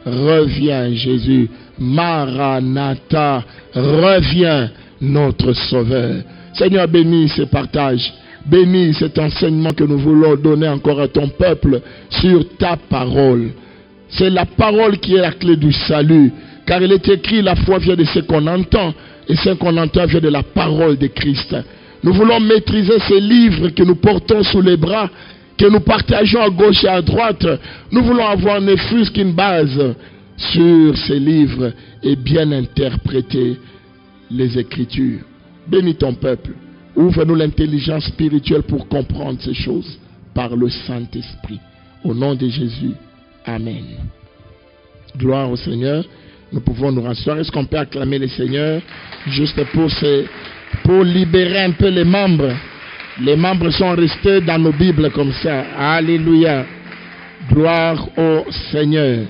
reviens Jésus. Maranatha, reviens notre Sauveur. Seigneur, bénis ce partage. Bénis cet enseignement que nous voulons donner encore à ton peuple sur ta parole. C'est la parole qui est la clé du salut. Car il est écrit, la foi vient de ce qu'on entend. Et ce qu'on entend vient de la parole de Christ. Nous voulons maîtriser ces livres que nous portons sous les bras, que nous partageons à gauche et à droite. Nous voulons avoir ne fût-ce qu'une base sur ces livres et bien interpréter les Écritures. Bénis ton peuple. Ouvre-nous l'intelligence spirituelle pour comprendre ces choses par le Saint-Esprit. Au nom de Jésus. Amen. Gloire au Seigneur. Nous pouvons nous rasseoir. Est-ce qu'on peut acclamer le Seigneur juste pour libérer un peu les membres? Les membres sont restés dans nos Bibles comme ça. Alléluia. Gloire au Seigneur.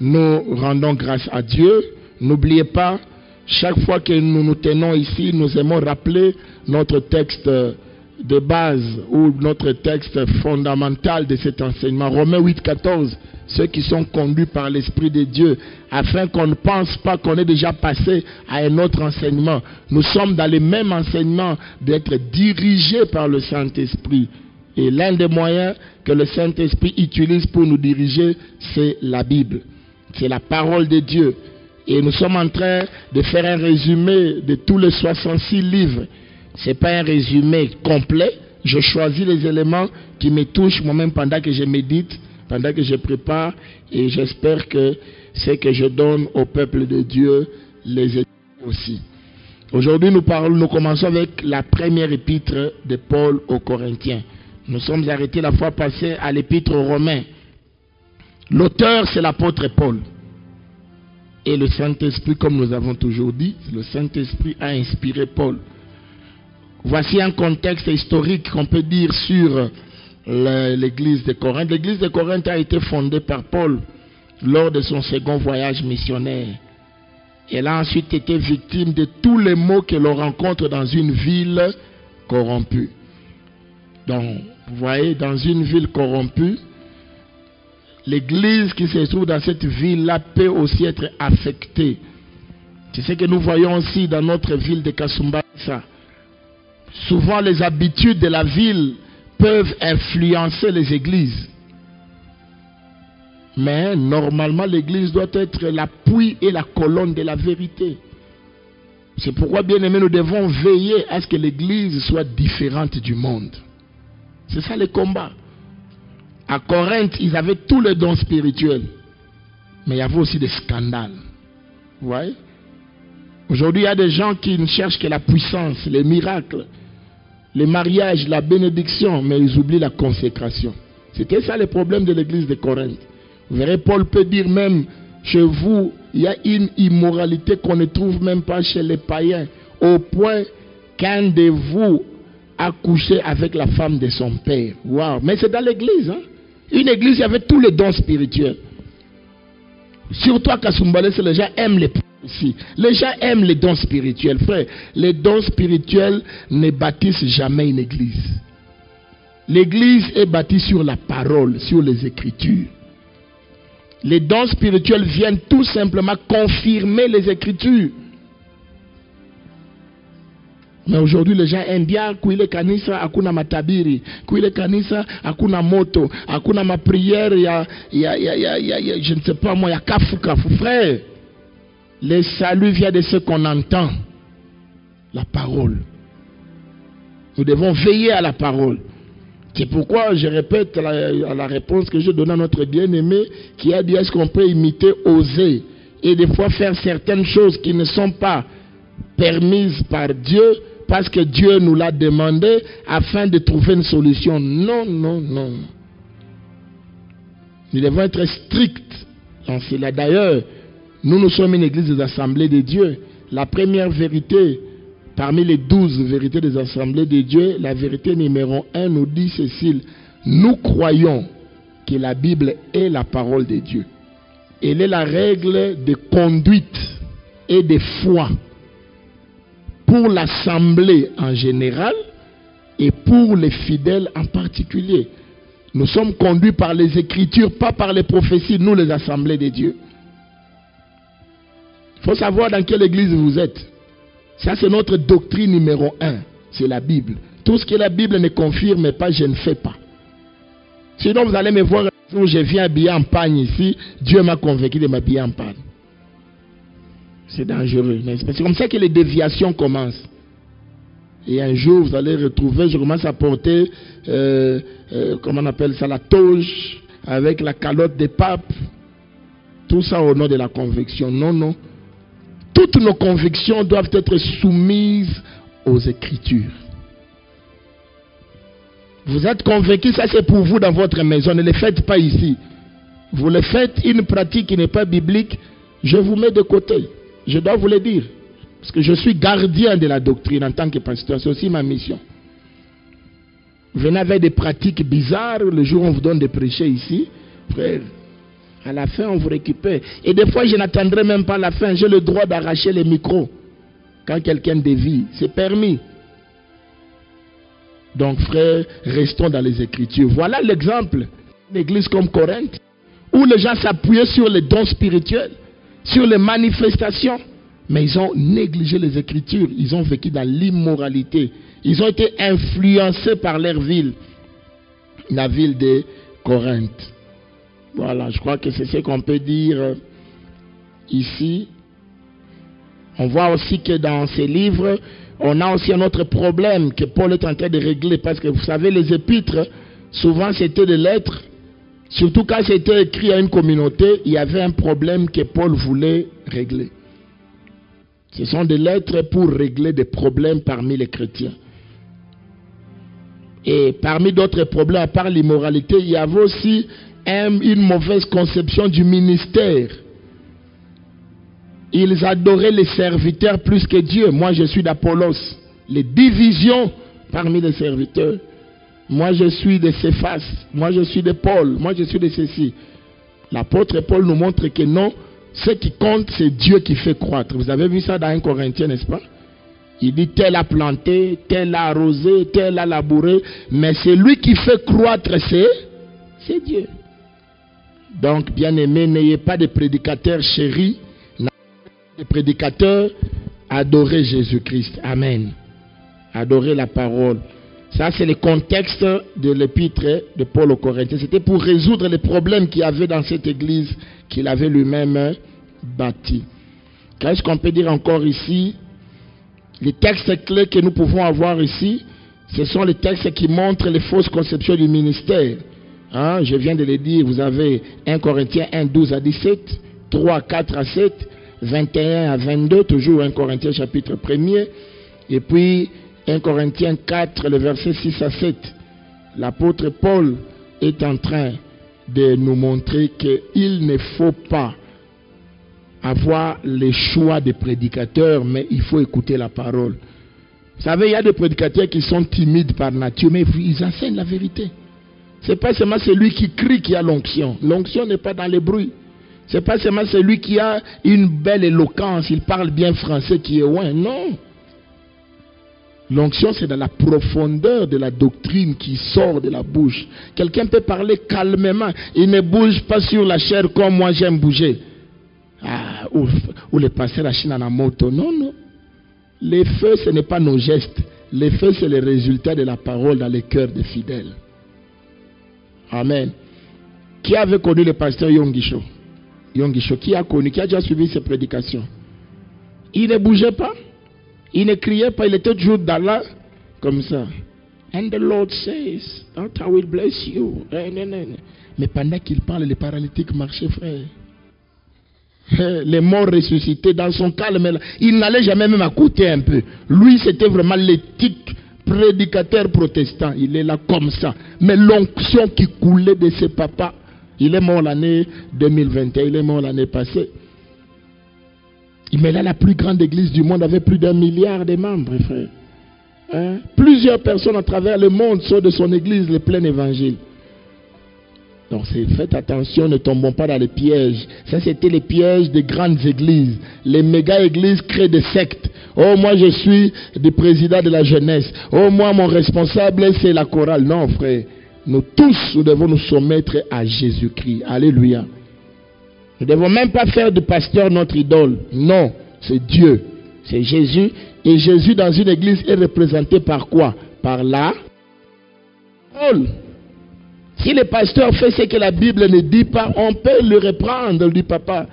Nous rendons grâce à Dieu. N'oubliez pas, chaque fois que nous nous tenons ici, nous aimons rappeler notre texte de base ou notre texte fondamental de cet enseignement. Romains 8, 14. Ceux qui sont conduits par l'Esprit de Dieu, afin qu'on ne pense pas qu'on est déjà passé à un autre enseignement. Nous sommes dans le même enseignement d'être dirigés par le Saint-Esprit. Et l'un des moyens que le Saint-Esprit utilise pour nous diriger, c'est la Bible. C'est la parole de Dieu. Et nous sommes en train de faire un résumé de tous les 66 livres. Ce n'est pas un résumé complet. Je choisis les éléments qui me touchent moi-même pendant que je médite, pendant que je prépare. Et j'espère que ce que je donne au peuple de Dieu les aide aussi. Aujourd'hui, nous commençons avec la première épître de Paul aux Corinthiens. Nous sommes arrêtés la fois passée à l'épître aux Romains. L'auteur, c'est l'apôtre Paul. Et le Saint-Esprit, comme nous avons toujours dit, le Saint-Esprit a inspiré Paul. Voici un contexte historique qu'on peut dire sur l'église de Corinthe. L'église de Corinthe a été fondée par Paul lors de son second voyage missionnaire. Elle a ensuite été victime de tous les maux que l'on rencontre dans une ville corrompue. Donc, vous voyez, dans une ville corrompue, l'église qui se trouve dans cette ville-là peut aussi être affectée. C'est ce que nous voyons aussi dans notre ville de Kasumbalesa. Souvent, les habitudes de la ville peuvent influencer les églises. Mais normalement, l'église doit être l'appui et la colonne de la vérité. C'est pourquoi, bien aimés, nous devons veiller à ce que l'église soit différente du monde. C'est ça le combat. À Corinthe, ils avaient tous les dons spirituels. Mais il y avait aussi des scandales. Vous voyez? Aujourd'hui, il y a des gens qui ne cherchent que la puissance, les miracles, les mariages, la bénédiction, mais ils oublient la consécration. C'était ça le problème de l'église de Corinthe. Vous verrez, Paul peut dire même, chez vous, il y a une immoralité qu'on ne trouve même pas chez les païens, au point qu'un de vous a couché avec la femme de son père. Waouh! Mais c'est dans l'église, hein? Une église, il y avait tous les dons spirituels. Surtout à Kasumbalesa, les gens aiment les prophéties. Les gens aiment les dons spirituels. Frère, les dons spirituels ne bâtissent jamais une église. L'église est bâtie sur la parole, sur les Écritures. Les dons spirituels viennent tout simplement confirmer les Écritures. Mais aujourd'hui, les gens aiment bien kuile kanisa hakuna matabiri, kuile kanisa hakuna moto, hakuna ma prière, je ne sais pas moi, il y a kafu. Frère, le salut vient de ce qu'on entend, la parole. Nous devons veiller à la parole. C'est pourquoi je répète la réponse que je donne à notre bien-aimé qui a dit: est-ce qu'on peut imiter, oser et des fois faire certaines choses qui ne sont pas permises par Dieu parce que Dieu nous l'a demandé afin de trouver une solution? Non, non, non. Nous devons être stricts dans cela. D'ailleurs, nous sommes une église des assemblées de Dieu. La première vérité, parmi les 12 vérités des assemblées de Dieu, la vérité numéro 1 nous dit ceci: nous croyons que la Bible est la parole de Dieu. Elle est la règle de conduite et de foi pour l'assemblée en général et pour les fidèles en particulier. Nous sommes conduits par les Écritures, pas par les prophéties, nous les assemblées de Dieu. Il faut savoir dans quelle église vous êtes. Ça, c'est notre doctrine numéro 1. C'est la Bible. Tout ce que la Bible ne confirme pas, je ne fais pas. Sinon, vous allez me voir où je viens habillé en pagne ici. Dieu m'a convaincu de m'habiller en pagne. C'est dangereux, n'est-ce pas? C'est comme ça que les déviations commencent. Et un jour, vous allez retrouver, je commence à porter, comment on appelle ça, la toge, avec la calotte des papes. Tout ça au nom de la conviction. Non, non. Toutes nos convictions doivent être soumises aux Écritures. Vous êtes convaincu, ça c'est pour vous dans votre maison. Ne le faites pas ici. Vous le faites, une pratique qui n'est pas biblique, je vous mets de côté. Je dois vous le dire. Parce que je suis gardien de la doctrine en tant que pasteur. C'est aussi ma mission. Venez avec des pratiques bizarres. Le jour où on vous donne de prêcher ici, frère, à la fin on vous récupère. Et des fois je n'attendrai même pas la fin. J'ai le droit d'arracher les micros. Quand quelqu'un dévie, c'est permis. Donc frère, restons dans les Écritures. Voilà l'exemple d'une église comme Corinthe, où les gens s'appuyaient sur les dons spirituels, sur les manifestations. Mais ils ont négligé les Écritures. Ils ont vécu dans l'immoralité. Ils ont été influencés par leur ville, la ville de Corinthe. Voilà, je crois que c'est ce qu'on peut dire ici. On voit aussi que dans ces livres, on a aussi un autre problème que Paul est en train de régler. Parce que vous savez, les épîtres, souvent c'était des lettres. Surtout quand c'était écrit à une communauté, il y avait un problème que Paul voulait régler. Ce sont des lettres pour régler des problèmes parmi les chrétiens. Et parmi d'autres problèmes, à part l'immoralité, il y avait aussi une mauvaise conception du ministère. Ils adoraient les serviteurs plus que Dieu. Moi, je suis d'Apollos. Les divisions parmi les serviteurs. Moi, je suis de Céphas. Moi, je suis de Paul. Moi, je suis de ceci. L'apôtre Paul nous montre que non, ce qui compte, c'est Dieu qui fait croître. Vous avez vu ça dans 1 Corinthiens, n'est-ce pas? Il dit, tel a planté, tel a arrosé, tel a labouré. Mais c'est lui qui fait croître, c'est Dieu. Donc, bien aimés, n'ayez pas de prédicateurs chéris. Les prédicateurs, adorez Jésus-Christ. Amen. Adorez la parole. Ça, c'est le contexte de l'épître de Paul aux Corinthiens. C'était pour résoudre les problèmes qu'il y avait dans cette église qu'il avait lui-même bâtie. Qu'est-ce qu'on peut dire encore ici? Les textes clés que nous pouvons avoir ici, ce sont les textes qui montrent les fausses conceptions du ministère. Hein? Je viens de le dire, vous avez 1 Corinthiens 1, 12 à 17, 3, 4 à 7, 21 à 22, toujours 1 Corinthiens chapitre 1er, et puis 1 Corinthiens 4, le verset 6 à 7. L'apôtre Paul est en train de nous montrer qu'il ne faut pas avoir les choix des prédicateurs, mais il faut écouter la parole. Vous savez, il y a des prédicateurs qui sont timides par nature, mais ils enseignent la vérité. Ce n'est pas seulement celui qui crie qui a l'onction. L'onction n'est pas dans les bruits. Ce n'est pas seulement celui qui a une belle éloquence, il parle bien français qui est loin. Non. L'onction, c'est dans la profondeur de la doctrine qui sort de la bouche. Quelqu'un peut parler calmement. Il ne bouge pas sur la chair comme moi j'aime bouger. Ah, ou le pasteur Achina na moto. Non, non. Les feux, ce n'est pas nos gestes. Les feux, c'est le résultat de la parole dans les cœurs des fidèles. Amen. Qui avait connu le pasteur Yongisho? Yongisho, qui a connu, qui a déjà suivi ses prédications? Il ne bougeait pas. Il ne criait pas, il était toujours dans là, comme ça. And the Lord says, that I will bless you. Mais pendant qu'il parle, les paralytiques marchaient, frère. Les morts ressuscités dans son calme. Il n'allait jamais même écouter un peu. Lui, c'était vraiment l'éthique prédicateur protestant. Il est là comme ça. Mais l'onction qui coulait de ses papas, il est mort l'année 2021, il est mort l'année passée. Mais là, la plus grande église du monde avait plus d'1 milliard de membres, frère. Hein? Plusieurs personnes à travers le monde sont de son église, le plein évangile. Donc, faites attention, ne tombons pas dans les pièges. Ça, c'était les pièges des grandes églises. Les méga-églises créent des sectes. Oh, moi, je suis le président de la jeunesse. Oh, moi, mon responsable, c'est la chorale. Non, frère. Nous tous, nous devons nous soumettre à Jésus-Christ. Alléluia. Nous ne devons même pas faire de pasteur notre idole. Non. c'est Dieu, c'est Jésus. Et Jésus dans une église est représenté par quoi? Par la parole. Si le pasteur fait ce que la Bible ne dit pas, on peut le reprendre, dit papa.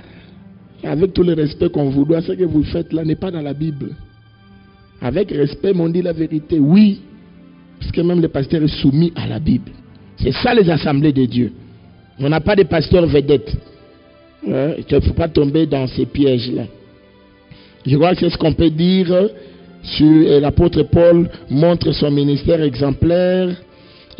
Avec tout le respect qu'on vous doit, ce que vous faites là n'est pas dans la Bible. Avec respect, mais on dit la vérité. Oui, parce que même le pasteur est soumis à la Bible. C'est ça les assemblées de Dieu. On n'a pas de pasteur vedette. Il ne faut pas tomber dans ces pièges-là. Je crois que c'est ce qu'on peut dire sur l'apôtre Paul montre son ministère exemplaire.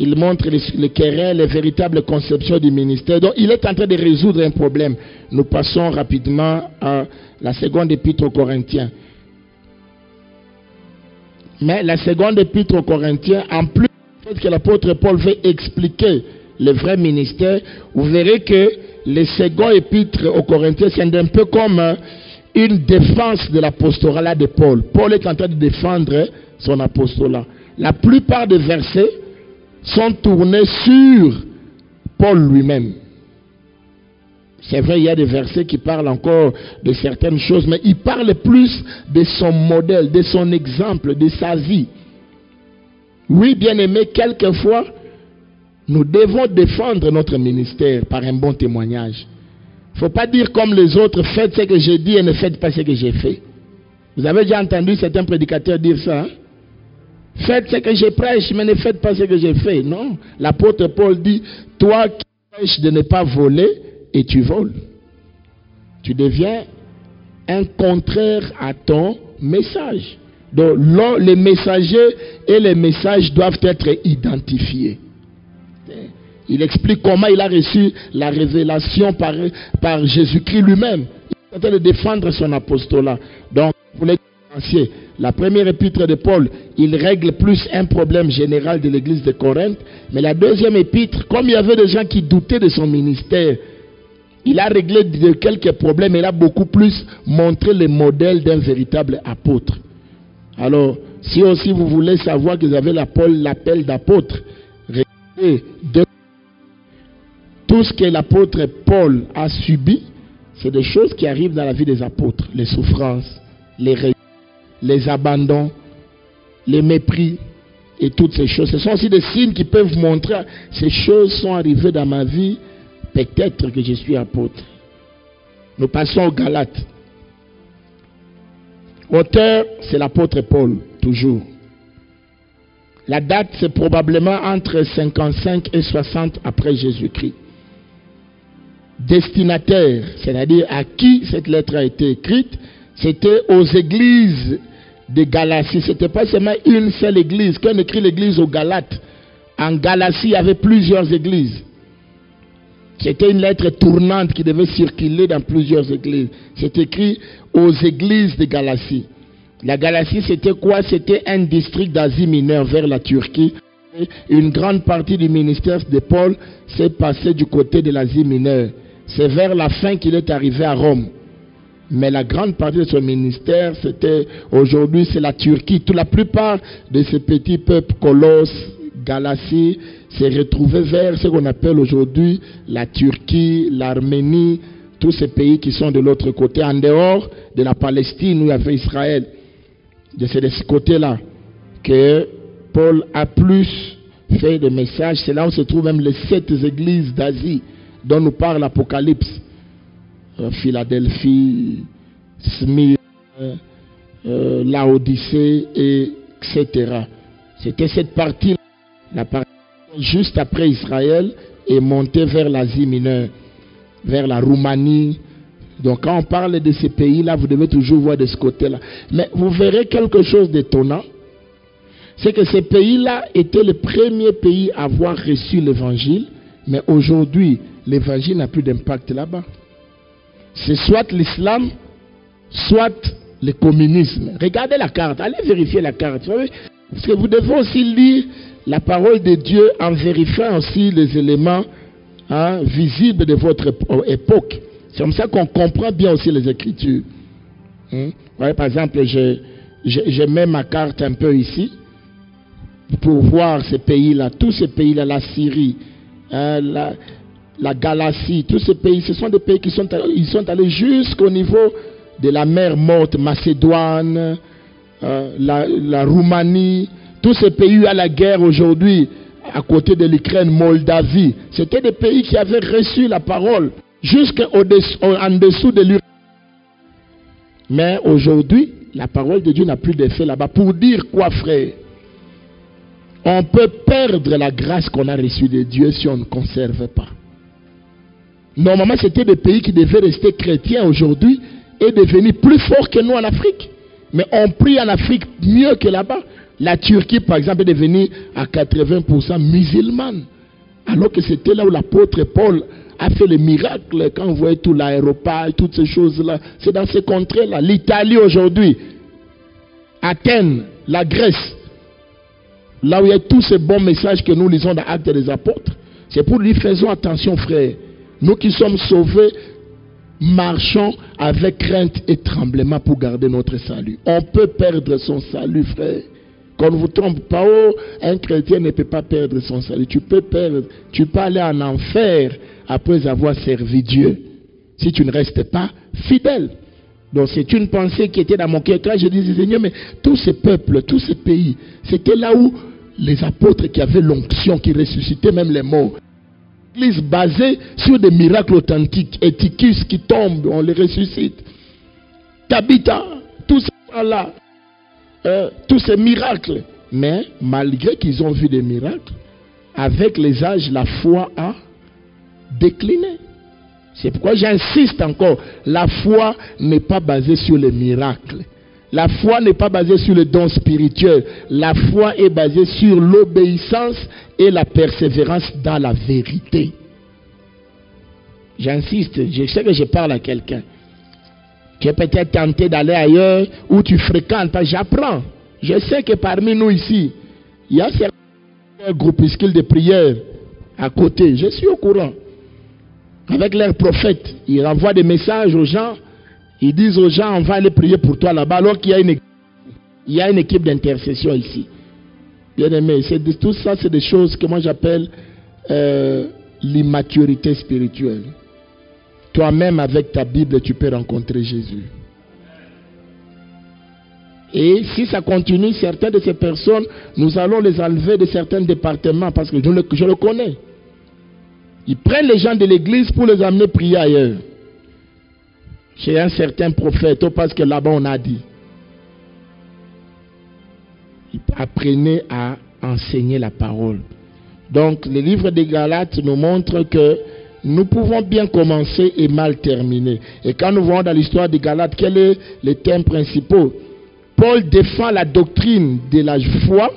Il montre les querelles, les véritables conceptions du ministère. Donc, il est en train de résoudre un problème. Nous passons rapidement à la seconde épître aux Corinthiens. Mais la seconde épître aux Corinthiens, en plus du fait que l'apôtre Paul veut expliquer le vrai ministère, vous verrez que les second épîtres aux Corinthiens, c'est un peu comme une défense de l'apostolat de Paul. Paul est en train de défendre son apostolat. La plupart des versets sont tournés sur Paul lui-même. C'est vrai, il y a des versets qui parlent encore de certaines choses, mais il parle plus de son modèle, de son exemple, de sa vie. Oui, bien-aimés, quelquefois, nous devons défendre notre ministère par un bon témoignage. Il ne faut pas dire comme les autres, faites ce que j'ai dit et ne faites pas ce que j'ai fait. Vous avez déjà entendu certains prédicateurs dire ça, hein? Faites ce que je prêche, mais ne faites pas ce que j'ai fait. Non, l'apôtre Paul dit, toi qui prêches de ne pas voler, et tu voles. Tu deviens un contraire à ton message. Donc, les messagers et les messages doivent être identifiés. Il explique comment il a reçu la révélation par Jésus-Christ lui-même. Il est en train de défendre son apostolat. Donc, pour les différencier, la première épître de Paul, il règle plus un problème général de l'église de Corinthe. Mais la deuxième épître, comme il y avait des gens qui doutaient de son ministère, il a réglé quelques problèmes. Il a beaucoup plus montré le modèle d'un véritable apôtre. Alors, si aussi vous voulez savoir que vous avez l'appel d'apôtre, regardez tout ce que l'apôtre Paul a subi, c'est des choses qui arrivent dans la vie des apôtres. Les souffrances, les abandons, les mépris et toutes ces choses. Ce sont aussi des signes qui peuvent montrer ces choses sont arrivées dans ma vie. Peut-être que je suis apôtre. Nous passons aux Galates. Auteur, c'est l'apôtre Paul, toujours. La date, c'est probablement entre 55 et 60 après Jésus-Christ. Destinataire, c'est-à-dire à qui cette lettre a été écrite, c'était aux églises de Galatie. Ce n'était pas seulement une seule église. Quand on écrit l'église aux Galates, en Galatie, il y avait plusieurs églises. C'était une lettre tournante qui devait circuler dans plusieurs églises. C'est écrit aux églises de Galatie. La Galatie, c'était quoi? C'était un district d'Asie mineure vers la Turquie. Une grande partie du ministère de Paul s'est passée du côté de l'Asie mineure. C'est vers la fin qu'il est arrivé à Rome. Mais la grande partie de son ministère, c'était aujourd'hui, c'est la Turquie. Toute la plupart de ces petits peuples, Colosse, Galatie, s'est retrouvé vers ce qu'on appelle aujourd'hui la Turquie, l'Arménie, tous ces pays qui sont de l'autre côté, en dehors de la Palestine où il y avait Israël. C'est de ce côté-là que Paul a plus fait de messages. C'est là où se trouvent même les 7 églises d'Asie dont nous parle l'Apocalypse. Philadelphie, Smyrne, Laodicée, etc. C'était cette partie, la partie juste après Israël, et montée vers l'Asie mineure, vers la Roumanie. Donc quand on parle de ces pays-là, vous devez toujours voir de ce côté-là. Mais vous verrez quelque chose d'étonnant, c'est que ces pays-là étaient les premiers pays à avoir reçu l'évangile, mais aujourd'hui, l'évangile n'a plus d'impact là-bas. C'est soit l'islam, soit le communisme. Regardez la carte, allez vérifier la carte. Parce que vous devez aussi lire la parole de Dieu en vérifiant aussi les éléments visibles de votre époque. C'est comme ça qu'on comprend bien aussi les Écritures. Ouais, par exemple, je mets ma carte un peu ici pour voir ces pays-là. Tous ces pays-là, la Syrie, la Galatie, tous ces pays, ce sont des pays qui sont allés jusqu'au niveau de la mer Morte, Macédoine, la Roumanie, tous ces pays où il y a la guerre aujourd'hui, à côté de l'Ukraine, Moldavie, c'était des pays qui avaient reçu la parole jusqu'en dessous de l'Ukraine. Mais aujourd'hui, la parole de Dieu n'a plus d'effet là-bas. Pour dire quoi, frère? On peut perdre la grâce qu'on a reçue de Dieu si on ne conserve pas. Normalement, c'était des pays qui devaient rester chrétiens aujourd'hui et devenir plus forts que nous en Afrique. Mais on prie en Afrique mieux que là-bas. La Turquie, par exemple, est devenue à 80% musulmane. Alors que c'était là où l'apôtre Paul a fait les miracles quand on voyait tout l'aéroport, toutes ces choses-là. C'est dans ces contrées-là. L'Italie aujourd'hui, Athènes, la Grèce, là où il y a tous ces bons messages que nous lisons dans Actes des Apôtres. C'est pour lui, faisons attention, frère. Nous qui sommes sauvés, marchons avec crainte et tremblement pour garder notre salut. On peut perdre son salut, frère. Qu'on ne vous trompe pas, un chrétien ne peut pas perdre son salut. Tu peux perdre, tu peux aller en enfer après avoir servi Dieu, si tu ne restes pas fidèle. Donc c'est une pensée qui était dans mon cœur. Quand je disais, Seigneur, mais tous ces peuples, tous ces pays, c'était là où les apôtres qui avaient l'onction, qui ressuscitaient même les morts. L'église basée sur des miracles authentiques. Éticus qui tombe, on les ressuscite. Tabitha, tous ces gens-là, tous ces miracles. Mais malgré qu'ils ont vu des miracles, avec les âges, la foi a décliné. C'est pourquoi j'insiste encore, la foi n'est pas basée sur les miracles. La foi n'est pas basée sur le don spirituel. La foi est basée sur l'obéissance et la persévérance dans la vérité. J'insiste, je sais que je parle à quelqu'un. Tu es peut-être tenté d'aller ailleurs où tu fréquentes. J'apprends. Je sais que parmi nous ici, il y a certains groupuscules de prière à côté. Je suis au courant. Avec leurs prophètes, ils renvoient des messages aux gens. Ils disent aux gens, on va aller prier pour toi là-bas, alors qu'il y a une équipe d'intercession ici. Bien aimé, tout ça, c'est des choses que moi j'appelle l'immaturité spirituelle. Toi-même, avec ta Bible, tu peux rencontrer Jésus. Et si ça continue, certaines de ces personnes, nous allons les enlever de certains départements, parce que je le connais. Ils prennent les gens de l'église pour les amener prier ailleurs. Chez un certain prophète, parce que là-bas on a dit. Apprenez à enseigner la parole. Donc le livre des Galates nous montre que nous pouvons bien commencer et mal terminer. Et quand nous voyons dans l'histoire des Galates, quels sont les thèmes principaux? Paul défend la doctrine de la foi,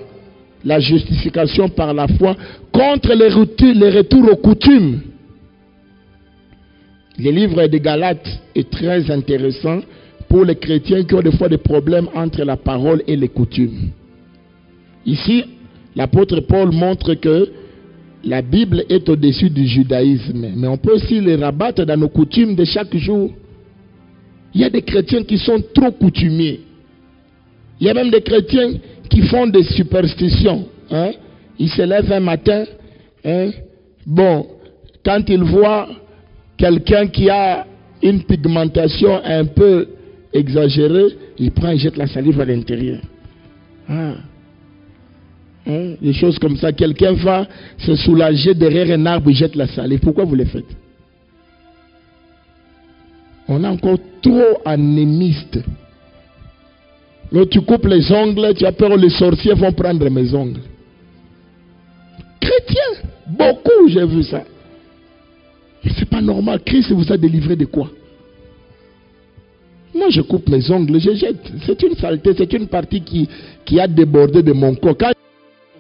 la justification par la foi, contre les retours aux coutumes. Le livre des Galates est très intéressant pour les chrétiens qui ont des fois des problèmes entre la parole et les coutumes. Ici, l'apôtre Paul montre que la Bible est au-dessus du judaïsme, mais on peut aussi les rabattre dans nos coutumes de chaque jour. Il y a des chrétiens qui sont trop coutumiers. Il y a même des chrétiens qui font des superstitions. Ils se lèvent un matin, bon, quand ils voient quelqu'un qui a une pigmentation un peu exagérée, il prend et jette la salive à l'intérieur. Des choses comme ça. Quelqu'un va se soulager derrière un arbre et jette la salive. Pourquoi vous le faites? On est encore trop animiste. Là, tu coupes les ongles, tu as peur que les sorciers vont prendre mes ongles. Chrétiens, beaucoup, j'ai vu ça. C'est pas normal. Christ vous a délivré de quoi? Moi, je coupe mes ongles, je jette. C'est une saleté, c'est une partie qui a débordé de mon corps. Quand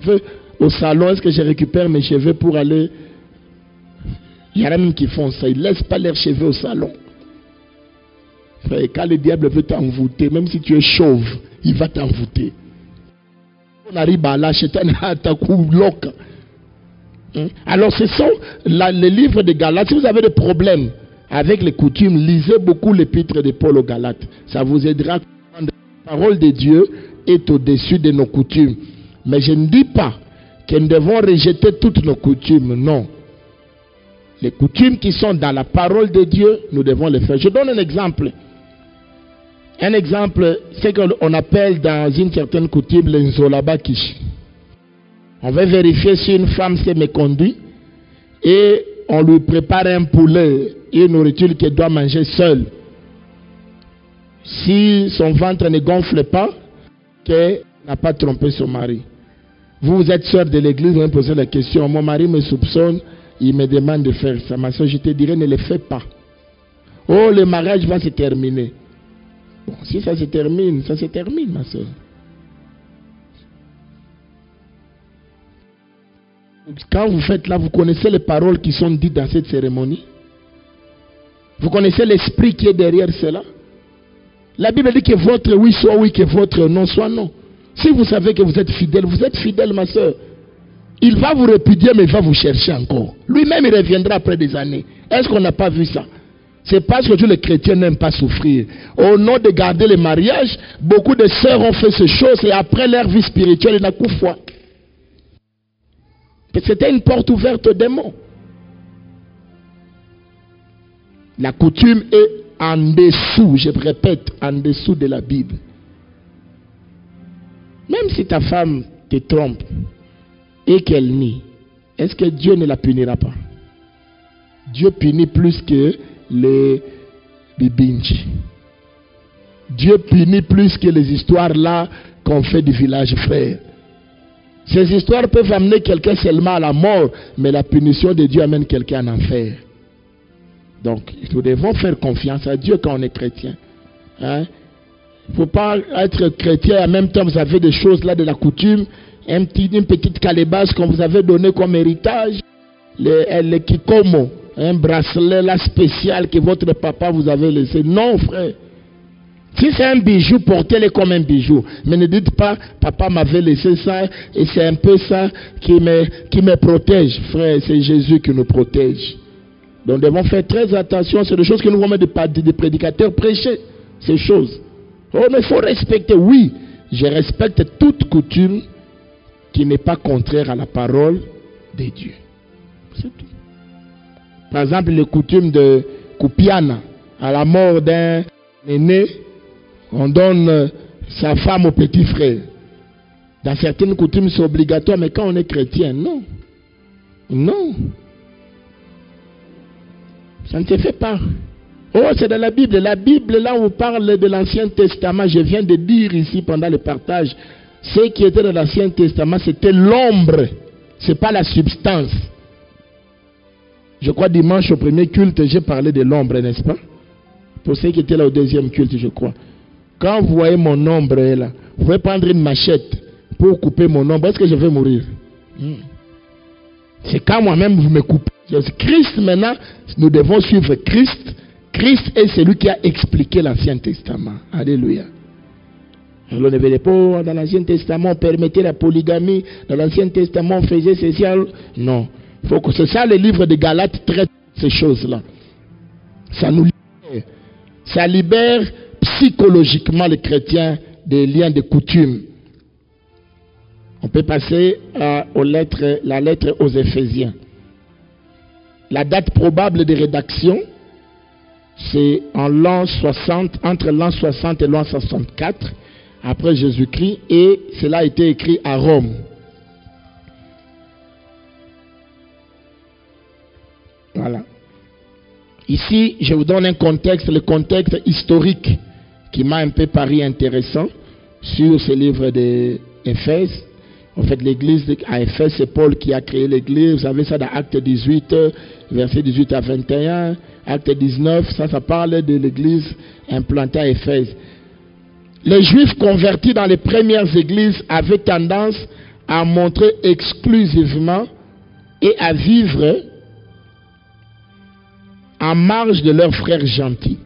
je vais au salon, est-ce que je récupère mes cheveux pour aller? Il y en a même qui font ça. Ils ne laissent pas leurs cheveux au salon. Frère, quand le diable veut t'envoûter, même si tu es chauve, il va t'envoûter. On arrive à la loca. Alors ce sont les livres de Galates. Si vous avez des problèmes avec les coutumes, lisez beaucoup l'épître de Paul aux Galates. Ça vous aidera à comprendre que la parole de Dieu est au-dessus de nos coutumes. Mais je ne dis pas que nous devons rejeter toutes nos coutumes. Non. Les coutumes qui sont dans la parole de Dieu, nous devons les faire. Je donne un exemple. Un exemple, c'est qu'on appelle dans une certaine coutume l'enzolabakish. On va vérifier si une femme s'est méconduite et on lui prépare un poulet et une nourriture qu'elle doit manger seule. Si son ventre ne gonfle pas, qu'elle n'a pas trompé son mari. Vous êtes sœur de l'église, vous me posez la question. Mon mari me soupçonne, il me demande de faire ça. Ma soeur, je te dirais, ne le fais pas. Oh, le mariage va se terminer. Bon, si ça se termine, ma soeur. Quand vous faites là, vous connaissez les paroles qui sont dites dans cette cérémonie? Vous connaissez l'esprit qui est derrière cela? La Bible dit que votre oui soit oui, que votre non soit non. Si vous savez que vous êtes fidèle, ma soeur. Il va vous répudier, mais il va vous chercher encore. Lui-même, il reviendra après des années. Est-ce qu'on n'a pas vu ça? C'est parce que tous les chrétiens n'aiment pas souffrir. Au nom de garder le mariage, beaucoup de sœurs ont fait ces choses et après leur vie spirituelle, ils n'ont qu'une foi. C'était une porte ouverte aux démons. La coutume est en dessous, je répète, en dessous de la Bible. Même si ta femme te trompe et qu'elle nie, est-ce que Dieu ne la punira pas? Dieu punit plus que les binges. Dieu punit plus que les histoires là qu'on fait du village frère. Ces histoires peuvent amener quelqu'un seulement à la mort, mais la punition de Dieu amène quelqu'un en enfer. Donc, nous devons faire confiance à Dieu quand on est chrétien. Hein? Il ne faut pas être chrétien et en même temps vous avez des choses là de la coutume, une petite calebasse qu'on vous avait donné comme héritage, le kikomo, un bracelet là spécial que votre papa vous avait laissé. Non, frère. Si c'est un bijou, portez-le comme un bijou. Mais ne dites pas, papa m'avait laissé ça et c'est un peu ça qui me protège. Frère, c'est Jésus qui nous protège. Donc nous devons faire très attention. C'est des choses que nous voyons des prédicateurs prêcher. Ces choses. Oh, mais il faut respecter. Oui, je respecte toute coutume qui n'est pas contraire à la parole de Dieu. C'est tout. Par exemple, les coutumes de Kupiana, à la mort d'un aîné, on donne sa femme au petit frère. Dans certaines coutumes, c'est obligatoire, mais quand on est chrétien, non. Non. Ça ne se fait pas. Oh, c'est dans la Bible. La Bible, là, on parle de l'Ancien Testament. Je viens de dire ici pendant le partage, ce qui était dans l'Ancien Testament, c'était l'ombre. Ce n'est pas la substance. Je crois dimanche au premier culte, j'ai parlé de l'ombre, n'est-ce pas? Pour ceux qui étaient là au deuxième culte, je crois. Quand vous voyez mon ombre là, vous pouvez prendre une machette pour couper mon ombre. Est-ce que je vais mourir? C'est quand moi-même vous me coupez. Christ maintenant, nous devons suivre Christ. Christ est celui qui a expliqué l'Ancien Testament. Alléluia. Alors ne venez pas dans l'Ancien Testament, on permettait la polygamie. Dans l'Ancien Testament, on faisait ceci. Non. Faut que c'est ça, le livre de Galates traite ces choses-là. Ça nous libère. Ça libère psychologiquement les chrétiens des liens de coutume. On peut passer la lettre aux Éphésiens. La date probable de rédaction, c'est en l'an 60, entre l'an 60 et l'an 64, après Jésus-Christ, et cela a été écrit à Rome. Voilà. Ici, je vous donne un contexte, le contexte historique qui m'a un peu paru intéressant sur ce livre d'Éphèse. En fait, l'église à Éphèse, c'est Paul qui a créé l'église. Vous savez ça dans Acte 18, verset 18 à 21. Acte 19, ça parle de l'église implantée à Éphèse. Les Juifs convertis dans les premières églises avaient tendance à montrer exclusivement et à vivre en marge de leurs frères gentils.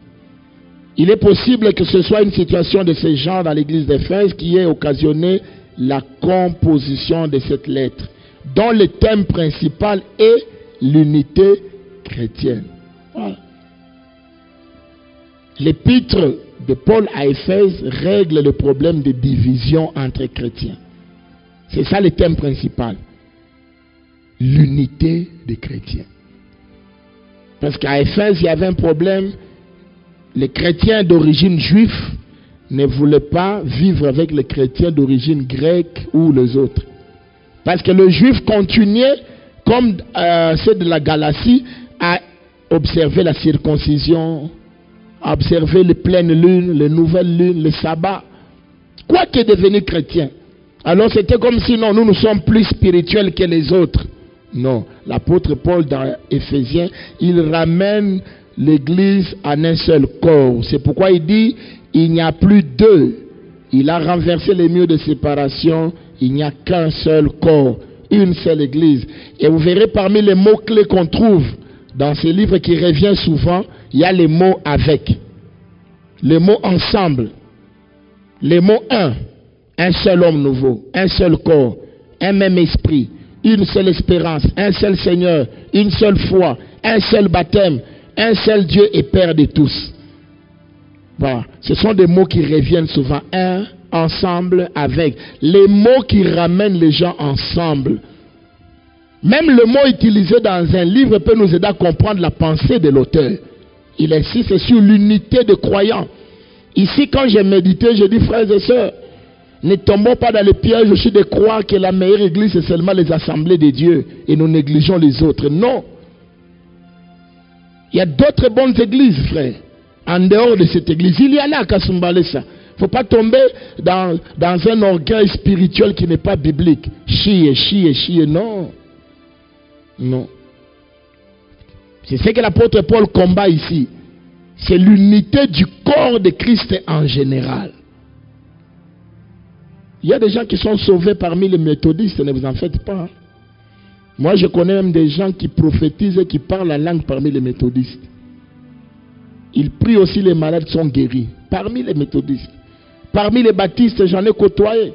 Il est possible que ce soit une situation de ce genre dans l'église d'Éphèse qui ait occasionné la composition de cette lettre, dont le thème principal est l'unité chrétienne. Voilà. L'épître de Paul à Éphèse règle le problème de division entre chrétiens. C'est ça le thème principal. L'unité des chrétiens. Parce qu'à Éphèse, il y avait un problème. Les chrétiens d'origine juive ne voulait pas vivre avec les chrétiens d'origine grecque ou les autres. Parce que le juif continuait, comme ceux de la Galatie, à observer la circoncision, à observer les pleines lunes, les nouvelles lunes, les sabbats. Quoi que devenu chrétien. Alors c'était comme si non, nous sommes plus spirituels que les autres. Non, l'apôtre Paul dans Éphésiens, il ramène l'église en un seul corps. C'est pourquoi il dit, il n'y a plus deux. Il a renversé les murs de séparation, il n'y a qu'un seul corps, une seule église. Et vous verrez parmi les mots-clés qu'on trouve dans ces livres qui reviennent souvent, il y a les mots avec, les mots ensemble, les mots un seul homme nouveau, un seul corps, un même esprit, une seule espérance, un seul Seigneur, une seule foi, un seul baptême, un seul Dieu et Père de tous. Voilà. Ce sont des mots qui reviennent souvent, ensemble, avec. Les mots qui ramènent les gens ensemble. Même le mot utilisé dans un livre peut nous aider à comprendre la pensée de l'auteur. Il insiste sur l'unité de croyants. Ici, quand j'ai médité, je dis, frères et sœurs, ne tombons pas dans le piège aussi de croire que la meilleure église, c'est seulement les assemblées de Dieu et nous négligeons les autres. Non. Il y a d'autres bonnes églises, frères, en dehors de cette église. Il y en a à Kasumbalesa. Il ne faut pas tomber dans un orgueil spirituel qui n'est pas biblique. Chier, non. Non. C'est ce que l'apôtre Paul combat ici. C'est l'unité du corps de Christ en général. Il y a des gens qui sont sauvés parmi les méthodistes, ne vous en faites pas. Moi, je connais même des gens qui prophétisent et qui parlent la langue parmi les méthodistes. Ils prient aussi, les malades sont guéris. Parmi les méthodistes. Parmi les baptistes, j'en ai côtoyé.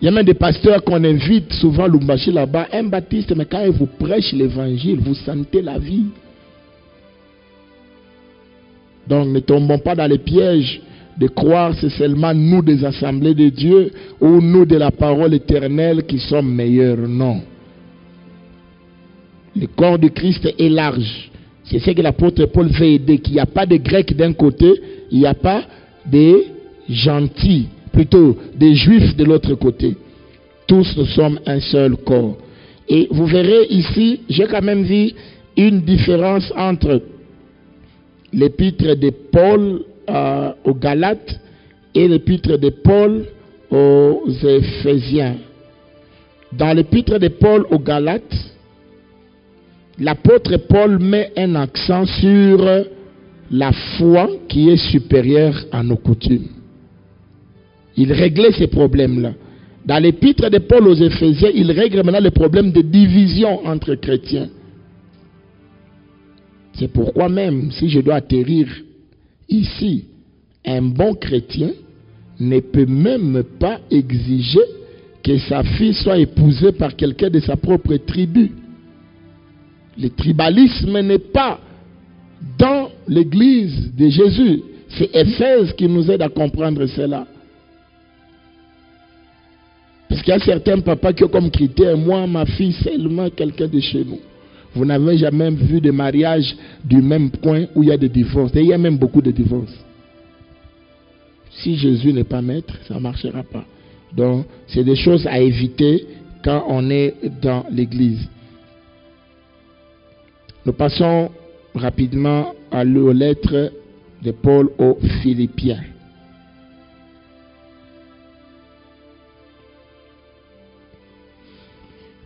Il y a même des pasteurs qu'on invite souvent, Lumbashi là-bas. Un baptiste, mais quand il vous prêche l'évangile, vous sentez la vie. Donc, ne tombons pas dans les pièges de croire que c'est seulement nous des assemblées de Dieu ou nous de la parole éternelle qui sommes meilleurs. Non. Le corps du Christ est large. C'est ce que l'apôtre Paul veut aider, qu'il n'y a pas de Grecs d'un côté, il n'y a pas de gentils, plutôt des Juifs de l'autre côté. Tous nous sommes un seul corps. Et vous verrez ici, j'ai quand même vu une différence entre l'épître de Paul aux Galates et l'épître de Paul aux Éphésiens. Dans l'épître de Paul aux Galates, l'apôtre Paul met un accent sur la foi qui est supérieure à nos coutumes. Il réglait ces problèmes-là. Dans l'épître de Paul aux Éphésiens, il règle maintenant le problème de division entre chrétiens. C'est pourquoi même, si je dois atterrir ici, un bon chrétien ne peut même pas exiger que sa fille soit épousée par quelqu'un de sa propre tribu. Le tribalisme n'est pas dans l'église de Jésus. C'est Éphèse qui nous aide à comprendre cela. Parce qu'il y a certains papas qui ont comme critère, moi, ma fille, seulement quelqu'un de chez nous. Vous n'avez jamais vu de mariage du même point où il y a des divorces. Et il y a même beaucoup de divorces. Si Jésus n'est pas maître, ça ne marchera pas. Donc, c'est des choses à éviter quand on est dans l'église. Nous passons rapidement aux lettres de Paul aux Philippiens.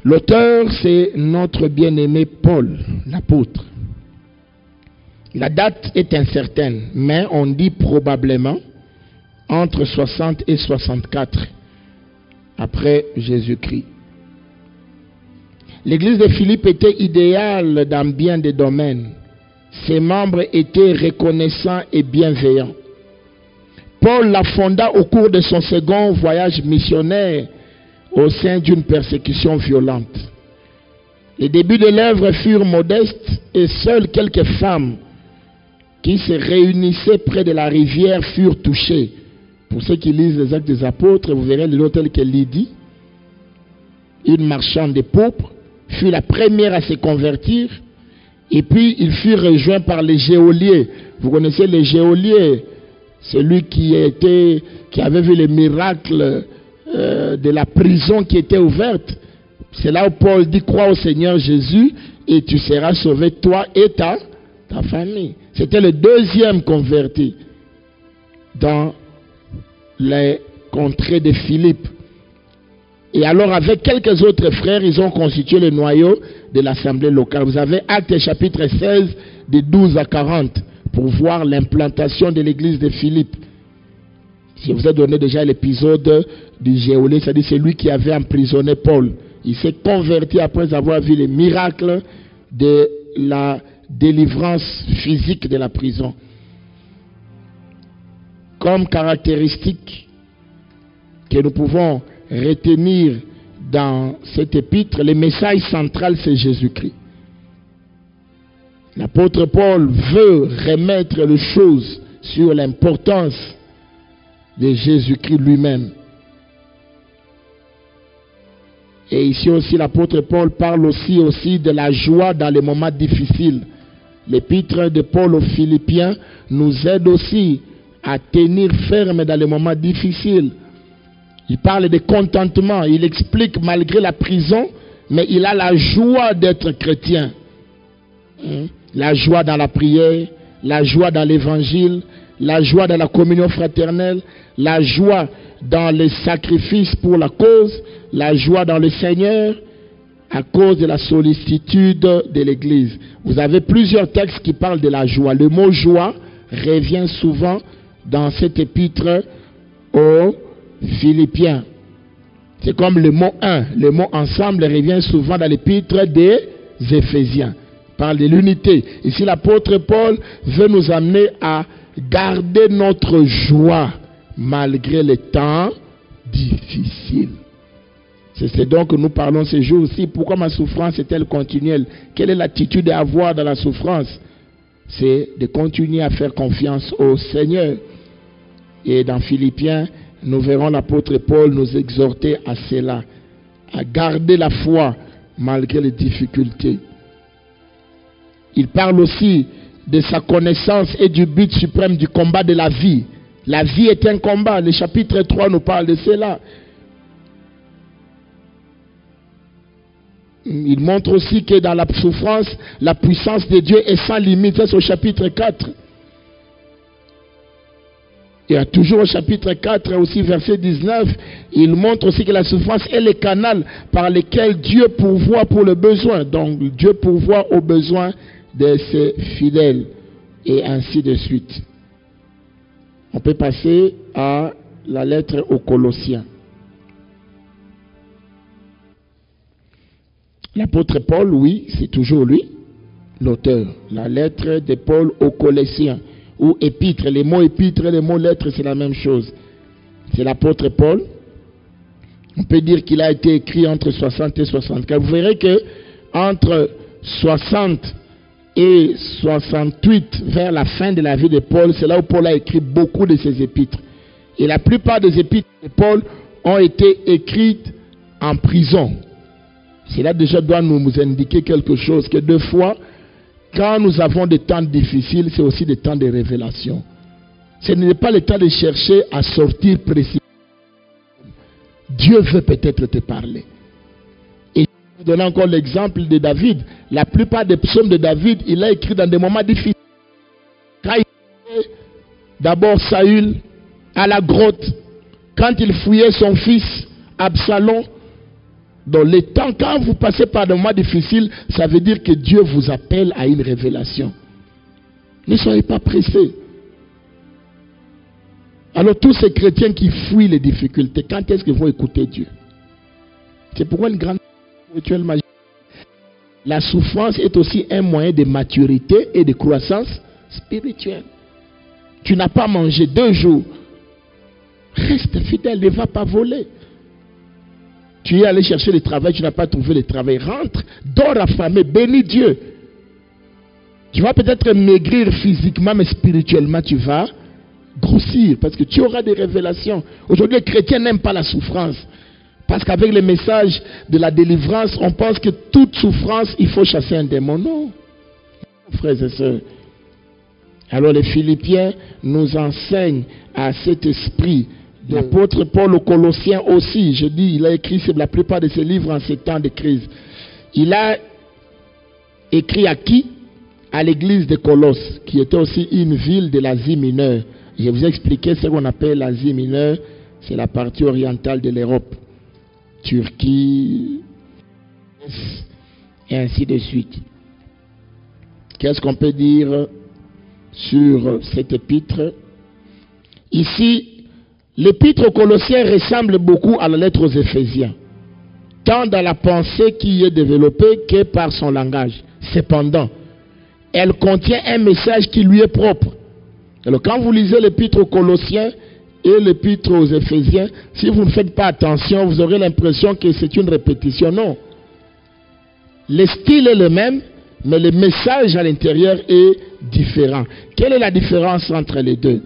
L'auteur, c'est notre bien-aimé Paul, l'apôtre. La date est incertaine, mais on dit probablement entre 60 et 64 après Jésus-Christ. L'église de Philippe était idéale dans bien des domaines. Ses membres étaient reconnaissants et bienveillants. Paul la fonda au cours de son second voyage missionnaire au sein d'une persécution violente. Les débuts de l'œuvre furent modestes et seules quelques femmes qui se réunissaient près de la rivière furent touchées. Pour ceux qui lisent les Actes des Apôtres, vous verrez le nom tel que Lydie, une marchande de pourpre, fut la première à se convertir, et puis il fut rejoint par les geôliers. Vous connaissez les geôliers, celui qui avait vu les miracles de la prison qui était ouverte. C'est là où Paul dit, crois au Seigneur Jésus et tu seras sauvé, toi et ta famille. C'était le deuxième converti dans les contrées de Philippe. Et alors, avec quelques autres frères, ils ont constitué le noyau de l'assemblée locale. Vous avez Actes chapitre 16, de 12 à 40, pour voir l'implantation de l'église de Philippe. Je vous ai donné déjà l'épisode du geôlier, c'est-à-dire celui qui avait emprisonné Paul. Il s'est converti après avoir vu les miracles de la délivrance physique de la prison. Comme caractéristique que nous pouvons retenir dans cet épître, le message central, c'est Jésus-Christ. L'apôtre Paul veut remettre les choses sur l'importance de Jésus-Christ lui-même. Et ici aussi, l'apôtre Paul parle aussi de la joie dans les moments difficiles. L'épître de Paul aux Philippiens nous aide aussi à tenir ferme dans les moments difficiles. Il parle de contentement. Il explique malgré la prison, mais il a la joie d'être chrétien. La joie dans la prière, la joie dans l'évangile, la joie dans la communion fraternelle, la joie dans les sacrifices pour la cause, la joie dans le Seigneur, à cause de la sollicitude de l'Église. Vous avez plusieurs textes qui parlent de la joie. Le mot joie revient souvent dans cet épître aux Philippiens. C'est comme le mot un. Le mot ensemble revient souvent dans l'épître des Éphésiens. Il parle de l'unité. Ici, l'apôtre Paul veut nous amener à garder notre joie malgré les temps difficiles. C'est donc que nous parlons ces jours-ci. Pourquoi ma souffrance est-elle continuelle? Quelle est l'attitude à avoir dans la souffrance? C'est de continuer à faire confiance au Seigneur. Et dans Philippiens, nous verrons l'apôtre Paul nous exhorter à cela, à garder la foi malgré les difficultés. Il parle aussi de sa connaissance et du but suprême du combat de la vie. La vie est un combat. Le chapitre 3 nous parle de cela. Il montre aussi que dans la souffrance, la puissance de Dieu est sans limite. C'est au chapitre 4. Et toujours au chapitre 4, aussi verset 19, il montre aussi que la souffrance est le canal par lequel Dieu pourvoit pour le besoin. Donc Dieu pourvoit aux besoins de ses fidèles. Et ainsi de suite. On peut passer à la lettre aux Colossiens. L'apôtre Paul, oui, c'est toujours lui, l'auteur. La lettre de Paul aux Colossiens, ou épître. Les mots épître et les mots lettres, c'est la même chose. C'est l'apôtre Paul. On peut dire qu'il a été écrit entre 60 et 64. Vous verrez que entre 60 et 68, vers la fin de la vie de Paul, c'est là où Paul a écrit beaucoup de ses épîtres. Et la plupart des épîtres de Paul ont été écrites en prison. Cela déjà doit nous indiquer quelque chose, que deux fois, quand nous avons des temps difficiles, c'est aussi des temps de révélation. Ce n'est pas le temps de chercher à sortir précis. Dieu veut peut-être te parler. Et je vais vous donner encore l'exemple de David. La plupart des psaumes de David, il a écrit dans des moments difficiles. Quand il fouillait d'abord Saül à la grotte, quand il fouillait son fils Absalom, dans les temps, quand vous passez par des moments difficiles, ça veut dire que Dieu vous appelle à une révélation. Ne soyez pas pressés. Alors tous ces chrétiens qui fuient les difficultés, quand est-ce qu'ils vont écouter Dieu? C'est pourquoi une grande spirituelle magie. La souffrance est aussi un moyen de maturité et de croissance spirituelle. Tu n'as pas mangé 2 jours. Reste fidèle, ne va pas voler. Tu es allé chercher le travail, tu n'as pas trouvé le travail. Rentre, dors affamé, bénis Dieu. Tu vas peut-être maigrir physiquement, mais spirituellement, tu vas grossir parce que tu auras des révélations. Aujourd'hui, les chrétiens n'aiment pas la souffrance. Parce qu'avec le message de la délivrance, on pense que toute souffrance, il faut chasser un démon. Non. Frères et sœurs, Alors les Philippiens nous enseignent à cet esprit. L'apôtre Paul aux Colossiens aussi, je dis, il a écrit la plupart de ses livres en ces temps de crise. Il a écrit à qui? À l'église de Colosse, qui était aussi une ville de l'Asie mineure. Je vous ai expliqué ce qu'on appelle l'Asie mineure, c'est la partie orientale de l'Europe. Turquie, et ainsi de suite. Qu'est-ce qu'on peut dire sur cet épître? Ici, l'épître aux Colossiens ressemble beaucoup à la lettre aux Éphésiens, tant dans la pensée qui y est développée que par son langage. Cependant, elle contient un message qui lui est propre. Alors quand vous lisez l'épître aux Colossiens et l'épître aux Éphésiens, si vous ne faites pas attention, vous aurez l'impression que c'est une répétition. Non. Le style est le même, mais le message à l'intérieur est différent. Quelle est la différence entre les deux?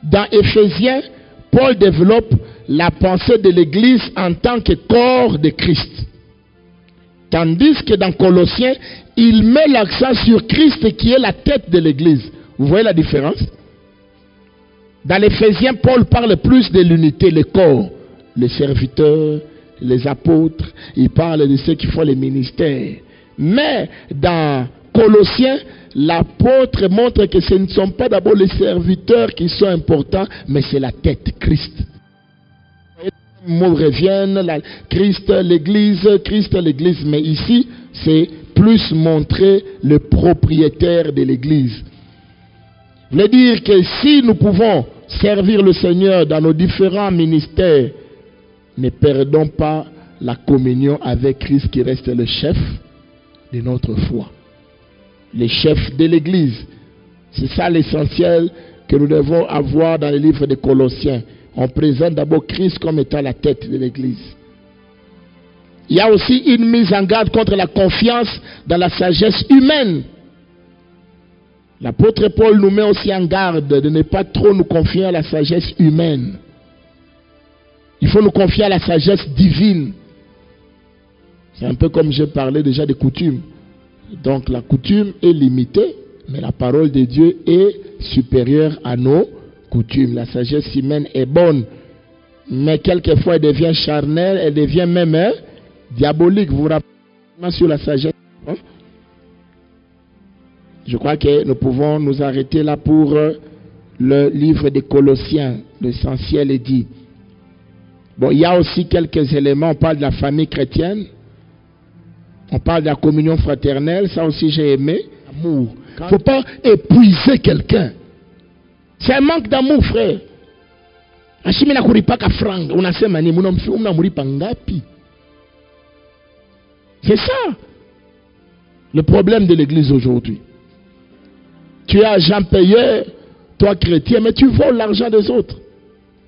Dans Éphésiens, Paul développe la pensée de l'Église en tant que corps de Christ. Tandis que dans Colossiens, il met l'accent sur Christ qui est la tête de l'Église. Vous voyez la différence? Dans l'Éphésiens, Paul parle plus de l'unité, le corps, les serviteurs, les apôtres. Il parle de ceux qui font les ministères. Mais dans Colossiens, l'apôtre montre que ce ne sont pas d'abord les serviteurs qui sont importants, mais c'est la tête, Christ. Les mots reviennent, Christ, l'Église, mais ici, c'est plus montrer le propriétaire de l'Église. Je veux dire que si nous pouvons servir le Seigneur dans nos différents ministères, ne perdons pas la communion avec Christ qui reste le chef de notre foi. Le chef de l'Église. C'est ça l'essentiel que nous devons avoir dans le livre des Colossiens. On présente d'abord Christ comme étant la tête de l'Église. Il y a aussi une mise en garde contre la confiance dans la sagesse humaine. L'apôtre Paul nous met aussi en garde de ne pas trop nous confier à la sagesse humaine. Il faut nous confier à la sagesse divine. C'est un peu comme je parlais déjà des coutumes. Donc la coutume est limitée, mais la parole de Dieu est supérieure à nos coutumes. La sagesse humaine est bonne, mais quelquefois elle devient charnelle, elle devient même diabolique. Vous vous rappelez sur la sagesse? Je crois que nous pouvons nous arrêter là pour le livre des Colossiens. L'essentiel est dit. Bon, il y a aussi quelques éléments. On parle de la famille chrétienne. On parle de la communion fraternelle. Ça aussi, j'ai aimé. Amour. Il ne faut pas épuiser quelqu'un. C'est un manque d'amour, frère. C'est ça le problème de l'église aujourd'hui. Tu es agent payeur, toi chrétien, mais tu voles l'argent des autres.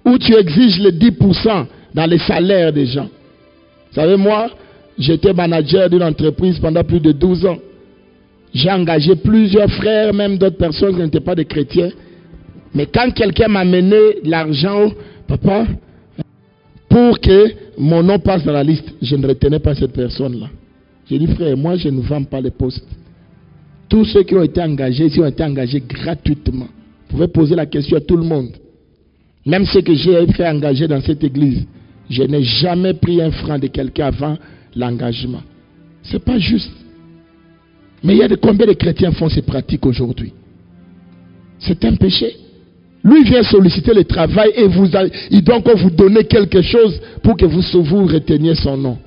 Ou tu exiges les 10% dans les salaires des gens. Vous savez, moi, j'étais manager d'une entreprise pendant plus de 12 ans. J'ai engagé plusieurs frères, même d'autres personnes qui n'étaient pas des chrétiens. Mais quand quelqu'un m'a mené l'argent, papa, pour que mon nom passe dans la liste, je ne retenais pas cette personne-là. J'ai dit, frère, moi je ne vends pas les postes. Tous ceux qui ont été engagés, ils ont été engagés gratuitement. Vous pouvez poser la question à tout le monde. Même ceux que j'ai fait engager dans cette église, je n'ai jamais pris un franc de quelqu'un avant l'engagement. Ce n'est pas juste. Mais il y a combien de chrétiens font ces pratiques aujourd'hui? C'est un péché. Lui vient solliciter le travail et il doit encore vous donner quelque chose pour que vous reteniez son nom.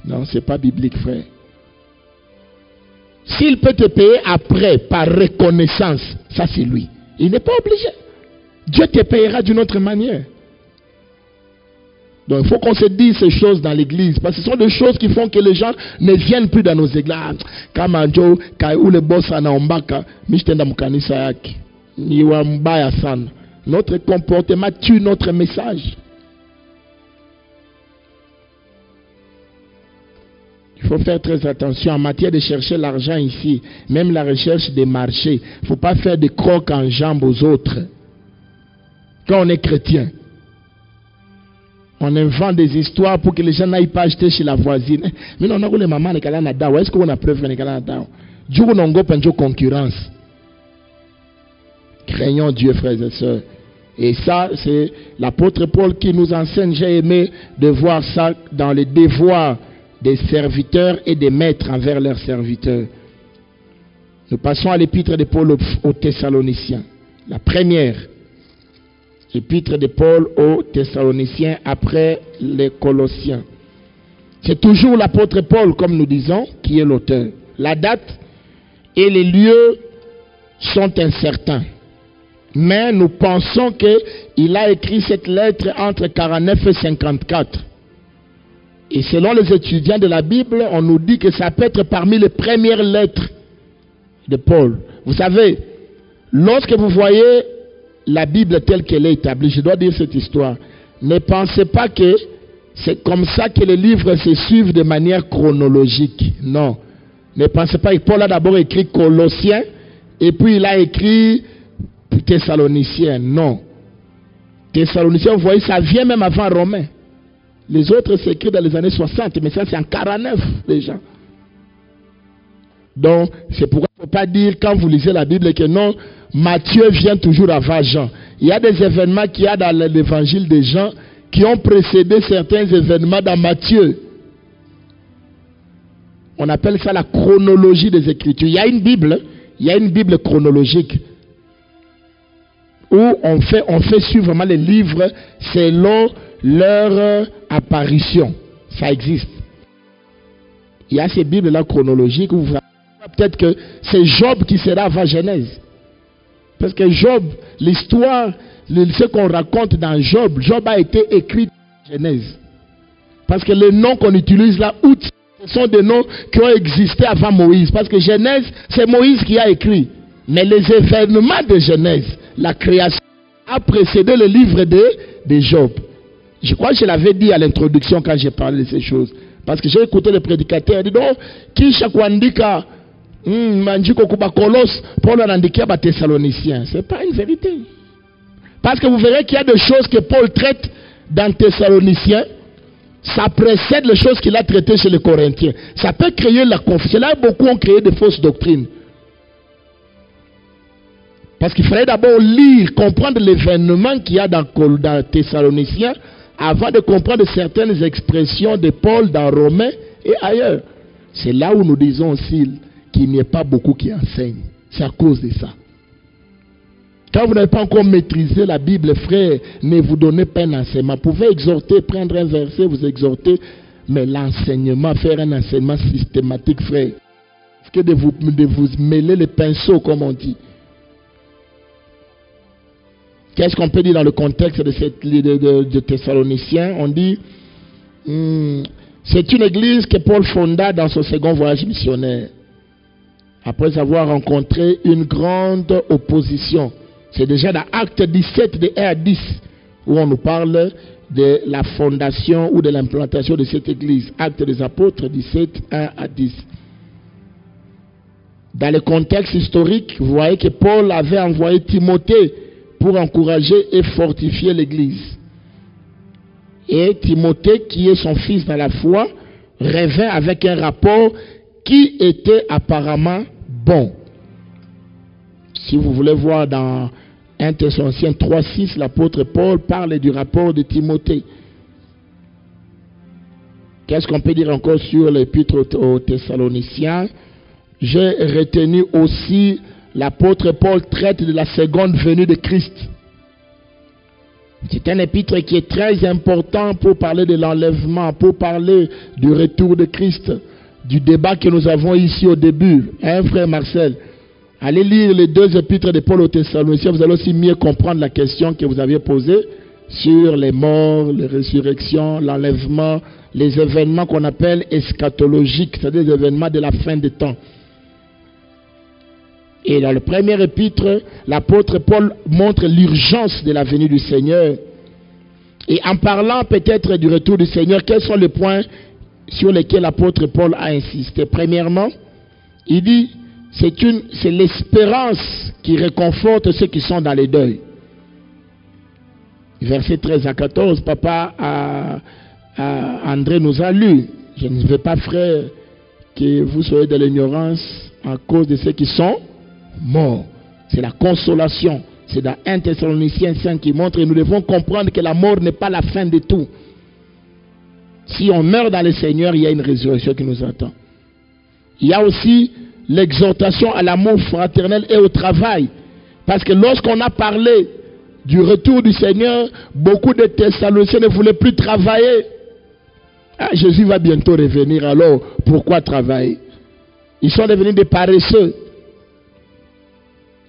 Non, ce n'est pas biblique, frère. S'il peut te payer après, par reconnaissance, ça c'est lui. Il n'est pas obligé. Dieu te payera d'une autre manière. Donc il faut qu'on se dise ces choses dans l'église. Parce que ce sont des choses qui font que les gens ne viennent plus dans nos églises. Notre comportement tue notre message. Il faut faire très attention en matière de chercher l'argent ici. Même la recherche des marchés. Il ne faut pas faire des crocs en jambes aux autres. Quand on est chrétien, on invente des histoires pour que les gens n'aillent pas acheter chez la voisine. Mais non, on a les mamans, est-ce qu'on a preuve que Dieu n'a pas concurrence. Craignons Dieu, frères et sœurs. Et ça, c'est l'apôtre Paul qui nous enseigne. J'ai aimé de voir ça dans les devoirs des serviteurs et des maîtres envers leurs serviteurs. Nous passons à l'épître de Paul aux Thessaloniciens. La première épître de Paul aux Thessaloniciens après les Colossiens. C'est toujours l'apôtre Paul, comme nous disons, qui est l'auteur. La date et les lieux sont incertains. Mais nous pensons qu'il a écrit cette lettre entre 49 et 54. Et selon les étudiants de la Bible, on nous dit que ça peut être parmi les premières lettres de Paul. Vous savez, lorsque vous voyez la Bible telle qu'elle est établie, je dois dire cette histoire, ne pensez pas que c'est comme ça que les livres se suivent de manière chronologique. Non. Ne pensez pas que Paul a d'abord écrit Colossiens et puis il a écrit Thessaloniciens. Non. Thessaloniciens, vous voyez, ça vient même avant Romains. Les autres s'écrivent dans les années 60, mais ça c'est en 49 déjà. Donc, c'est pourquoi il ne faut pas dire quand vous lisez la Bible que non, Matthieu vient toujours avant Jean. Il y a des événements qu'il y a dans l'évangile de Jean qui ont précédé certains événements dans Matthieu. On appelle ça la chronologie des Écritures. Il y a une Bible chronologique où on fait suivre vraiment les livres selon leur apparition. Ça existe. Il y a ces Bibles-là chronologiques où vous savez peut-être que c'est Job qui sera avant Genèse. Parce que Job, l'histoire, ce qu'on raconte dans Job, Job a été écrit dans Genèse. Parce que les noms qu'on utilise là, ce sont des noms qui ont existé avant Moïse. Parce que Genèse, c'est Moïse qui a écrit. Mais les événements de Genèse, la création, a précédé le livre de Job. Je crois que je l'avais dit à l'introduction quand j'ai parlé de ces choses. Parce que j'ai écouté le prédicateur, il dit donc, qui chakwandika manjiko kuba kolos, Paul a indiqué à Thessaloniciens. Ce n'est pas une vérité. Parce que vous verrez qu'il y a des choses que Paul traite dans Thessaloniciens, ça précède les choses qu'il a traitées chez les Corinthiens. Ça peut créer la confusion. Là, beaucoup ont créé de fausses doctrines. Parce qu'il fallait d'abord lire, comprendre l'événement qu'il y a dans Thessaloniciens avant de comprendre certaines expressions de Paul dans Romains et ailleurs. C'est là où nous disons aussi qu'il n'y a pas beaucoup qui enseignent. C'est à cause de ça. Quand vous n'avez pas encore maîtrisé la Bible, frère, ne vous donnez pas un enseignement. Vous pouvez exhorter, prendre un verset, vous exhorter, mais l'enseignement, faire un enseignement systématique, frère, que de vous mêler les pinceaux, comme on dit. Qu'est-ce qu'on peut dire dans le contexte de cette de Thessaloniciens? On dit, c'est une église que Paul fonda dans son second voyage missionnaire, après avoir rencontré une grande opposition. C'est déjà dans Acte 17 de 1 à 10 où on nous parle de la fondation ou de l'implantation de cette église. Acte des apôtres 17, 1 à 10. Dans le contexte historique, vous voyez que Paul avait envoyé Timothée pour encourager et fortifier l'église. Et Timothée, qui est son fils dans la foi, revint avec un rapport qui était apparemment bon. Si vous voulez voir dans 1 Thessaloniciens 3,6, l'apôtre Paul parle du rapport de Timothée. Qu'est-ce qu'on peut dire encore sur l'épître aux Thessaloniciens? J'ai retenu aussi l'apôtre Paul traite de la seconde venue de Christ. C'est un épître qui est très important pour parler de l'enlèvement, pour parler du retour de Christ, du débat que nous avons ici au début. Hein, frère Marcel? Allez lire les deux épîtres de Paul aux Thessaloniciens, vous allez aussi mieux comprendre la question que vous aviez posée sur les morts, les résurrections, l'enlèvement, les événements qu'on appelle eschatologiques, c'est-à-dire les événements de la fin des temps. Et dans le premier épître, l'apôtre Paul montre l'urgence de la venue du Seigneur. Et en parlant peut-être du retour du Seigneur, quels sont les points sur lesquels l'apôtre Paul a insisté? Premièrement, il dit, c'est l'espérance qui réconforte ceux qui sont dans les deuils. Verset 13 à 14, papa André nous a lu. Je ne veux pas, frère, que vous soyez de l'ignorance à cause de ceux qui sont morts. C'est la consolation C'est dans 1 Thessaloniciens 5 qui montre, et nous devons comprendre que la mort n'est pas la fin de tout. Si on meurt dans le Seigneur, il y a une résurrection qui nous attend. Il y a aussi l'exhortation à l'amour fraternel et au travail. Parce que lorsqu'on a parlé du retour du Seigneur, beaucoup de Thessaloniciens ne voulaient plus travailler. Ah, Jésus va bientôt revenir, alors pourquoi travailler? Ils sont devenus des paresseux.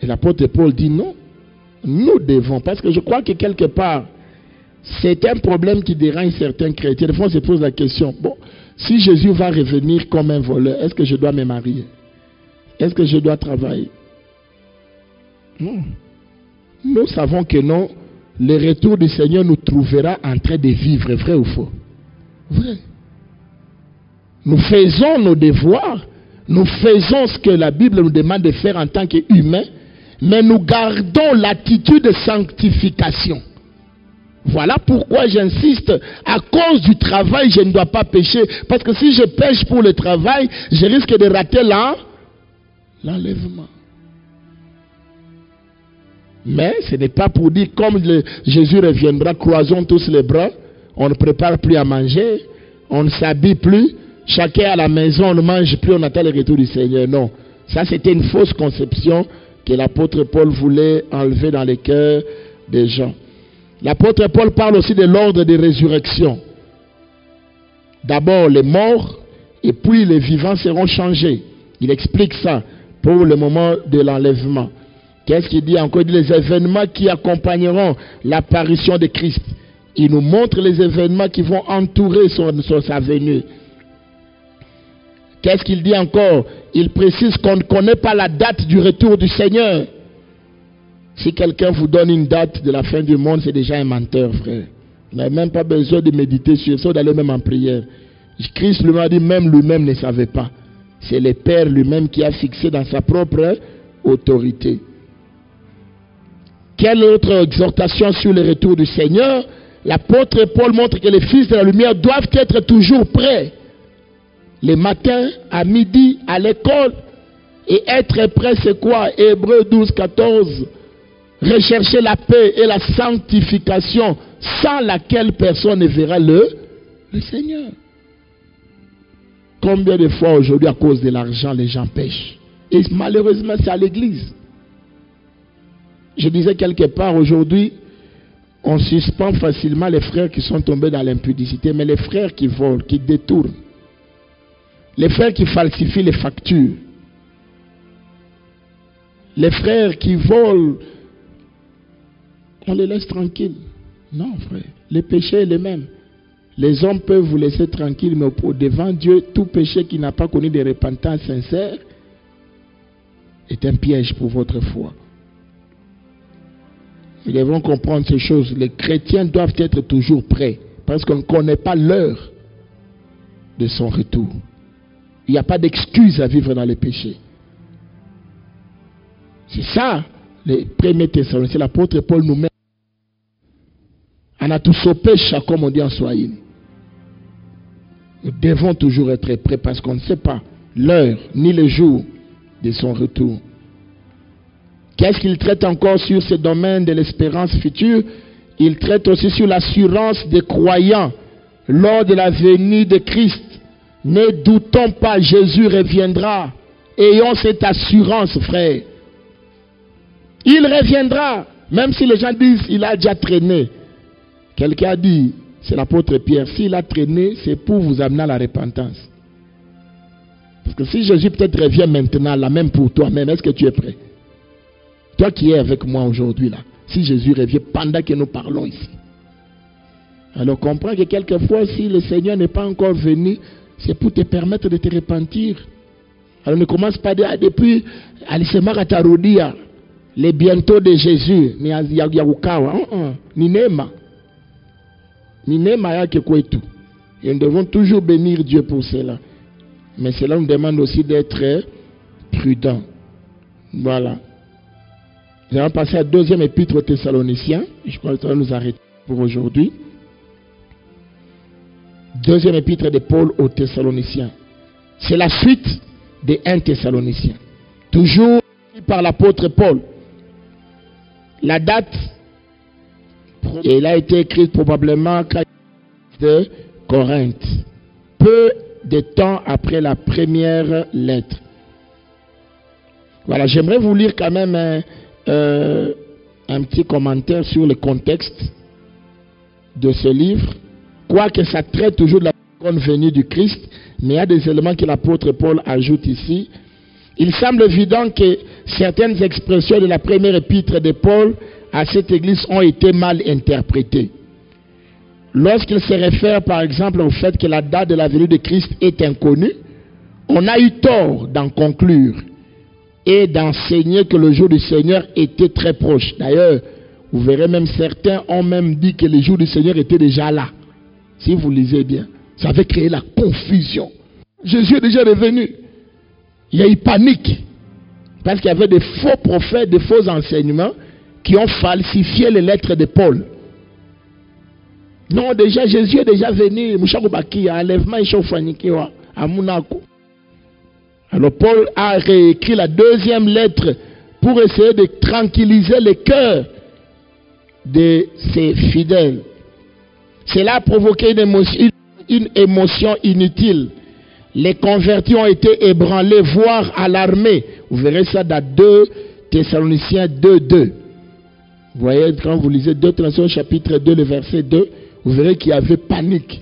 Et l'apôtre Paul dit non, nous devons, parce que je crois que quelque part, c'est un problème qui dérange certains chrétiens. Des fois, on se pose la question, bon, si Jésus va revenir comme un voleur, est-ce que je dois me marier? Est-ce que je dois travailler? Non. Nous savons que non, le retour du Seigneur nous trouvera en train de vivre, vrai ou faux? Vrai. Nous faisons nos devoirs, nous faisons ce que la Bible nous demande de faire en tant qu'humains, mais nous gardons l'attitude de sanctification. Voilà pourquoi j'insiste, à cause du travail, je ne dois pas pécher. Parce que si je pêche pour le travail, je risque de rater l'enlèvement. Mais ce n'est pas pour dire, comme Jésus reviendra, croisons tous les bras, on ne prépare plus à manger, on ne s'habille plus, chacun à la maison, on ne mange plus, on attend le retour du Seigneur. Non, ça c'était une fausse conception que l'apôtre Paul voulait enlever dans les cœurs des gens. L'apôtre Paul parle aussi de l'ordre de résurrection. D'abord les morts et puis les vivants seront changés. Il explique ça pour le moment de l'enlèvement. Qu'est-ce qu'il dit encore? Il dit les événements qui accompagneront l'apparition de Christ. Il nous montre les événements qui vont entourer sa venue. Qu'est-ce qu'il dit encore? Il précise qu'on ne connaît pas la date du retour du Seigneur. Si quelqu'un vous donne une date de la fin du monde, c'est déjà un menteur, frère. Vous n'avez même pas besoin de méditer sur ça, d'aller même en prière. Christ lui a dit, même lui-même ne savait pas. C'est le Père lui-même qui a fixé dans sa propre autorité. Quelle autre exhortation sur le retour du Seigneur? L'apôtre Paul montre que les fils de la lumière doivent être toujours prêts. Les matins, à midi, à l'école. Et être prêt, c'est quoi? Hébreux 12, 14. Rechercher la paix et la sanctification, sans laquelle personne ne verra le Seigneur. Combien de fois aujourd'hui, à cause de l'argent, les gens pêchent? Et malheureusement, c'est à l'église. Je disais quelque part aujourd'hui, on suspend facilement les frères qui sont tombés dans l'impudicité, mais les frères qui volent, qui détournent, les frères qui falsifient les factures, les frères qui volent, on les laisse tranquilles. Non, frère, le péché est le même. Les hommes peuvent vous laisser tranquille, mais devant Dieu, tout péché qui n'a pas connu de repentance sincère est un piège pour votre foi. Nous devons comprendre ces choses. Les chrétiens doivent être toujours prêts, parce qu'on ne connaît pas l'heure de son retour. Il n'y a pas d'excuse à vivre dans le péché. C'est ça, les premiers Thessaloniciens. L'apôtre Paul nous met anatosopesha, comme on dit en Swahili. Nous devons toujours être prêts parce qu'on ne sait pas l'heure ni le jour de son retour. Qu'est-ce qu'il traite encore sur ce domaine de l'espérance future? Il traite aussi sur l'assurance des croyants lors de la venue de Christ. Ne doutons pas, Jésus reviendra. Ayons cette assurance, frère. Il reviendra. Même si les gens disent il a déjà traîné. Quelqu'un a dit, c'est l'apôtre Pierre, s'il a traîné, c'est pour vous amener à la repentance. Parce que si Jésus peut-être revient maintenant, là même pour toi-même, est-ce que tu es prêt? Toi qui es avec moi aujourd'hui là, si Jésus revient pendant que nous parlons ici. Alors comprends que quelquefois, si le Seigneur n'est pas encore venu, c'est pour te permettre de te repentir. Alors ne commence pas à dire, depuis, Alisemagatarodia, les bientôt de Jésus, mais Yagukawa, Ninema. Et nous devons toujours bénir Dieu pour cela. Mais cela nous demande aussi d'être prudents. Voilà. Nous allons passer à la deuxième épître aux Thessaloniciens. Je crois que ça va nous arrêter pour aujourd'hui. Deuxième épître de Paul aux Thessaloniciens. C'est la suite des 1 Thessaloniciens. Toujours par l'apôtre Paul. La date, elle a été écrite probablement de Corinthe, peu de temps après la première lettre. Voilà, j'aimerais vous lire quand même un petit commentaire sur le contexte de ce livre, quoique ça traite toujours de la seconde venue du Christ, mais il y a des éléments que l'apôtre Paul ajoute ici. Il semble évident que certaines expressions de la première épître de Paul à cette église ont été mal interprétées. Lorsqu'il se réfère par exemple au fait que la date de la venue de Christ est inconnue, on a eu tort d'en conclure et d'enseigner que le jour du Seigneur était très proche. D'ailleurs, vous verrez même certains ont même dit que le jour du Seigneur était déjà là. Si vous lisez bien, ça avait créé la confusion. Jésus est déjà revenu. Il y a eu panique. Parce qu'il y avait des faux prophètes, des faux enseignements qui ont falsifié les lettres de Paul. Non, déjà, Jésus est déjà venu. À Monaco. Alors Paul a réécrit la deuxième lettre pour essayer de tranquilliser les cœurs de ses fidèles. Cela a provoqué une émotion inutile. Les convertis ont été ébranlés, voire alarmés. Vous verrez ça dans 2 Thessaloniciens 2:2. Vous voyez, quand vous lisez 2 Thessaloniciens chapitre 2, le verset 2, vous verrez qu'il y avait panique.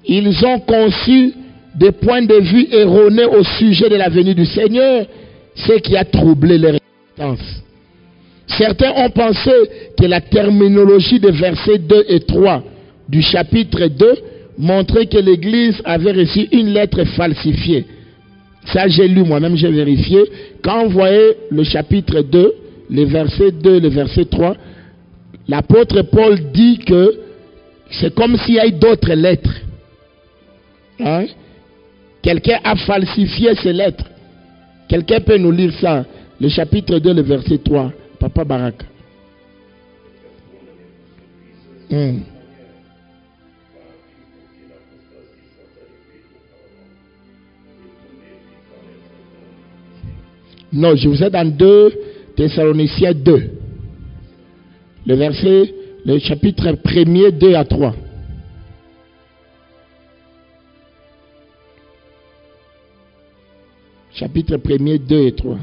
Ils ont conçu des points de vue erronés au sujet de la venue du Seigneur, ce qui a troublé leur existence. Certains ont pensé que la terminologie des versets 2 et 3 du chapitre 2 montrait que l'Église avait reçu une lettre falsifiée. Ça, j'ai lu moi-même, j'ai vérifié. Quand vous voyez le chapitre 2, les versets 2 et le verset 3, l'apôtre Paul dit que c'est comme s'il y a eu d'autres lettres. Hein? Quelqu'un a falsifié ces lettres. Quelqu'un peut nous lire ça. Le chapitre 2, le verset 3. Papa Baraka. Non, je vous ai dans 2 Thessaloniciens 2. Le verset, le chapitre 1er, 2 à 3. Chapitre 1er, 2 et 3.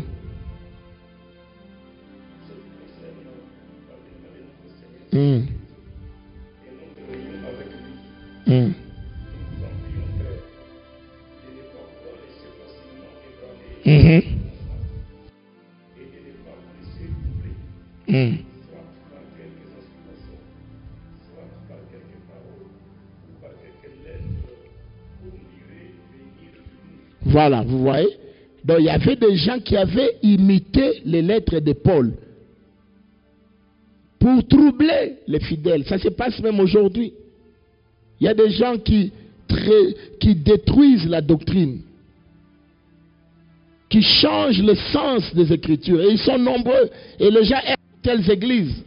Voilà, vous voyez. Donc il y avait des gens qui avaient imité les lettres de Paul pour troubler les fidèles. Ça se passe même aujourd'hui. Il y a des gens qui détruisent la doctrine, qui changent le sens des Écritures. Et ils sont nombreux. Et les gens aiment telles églises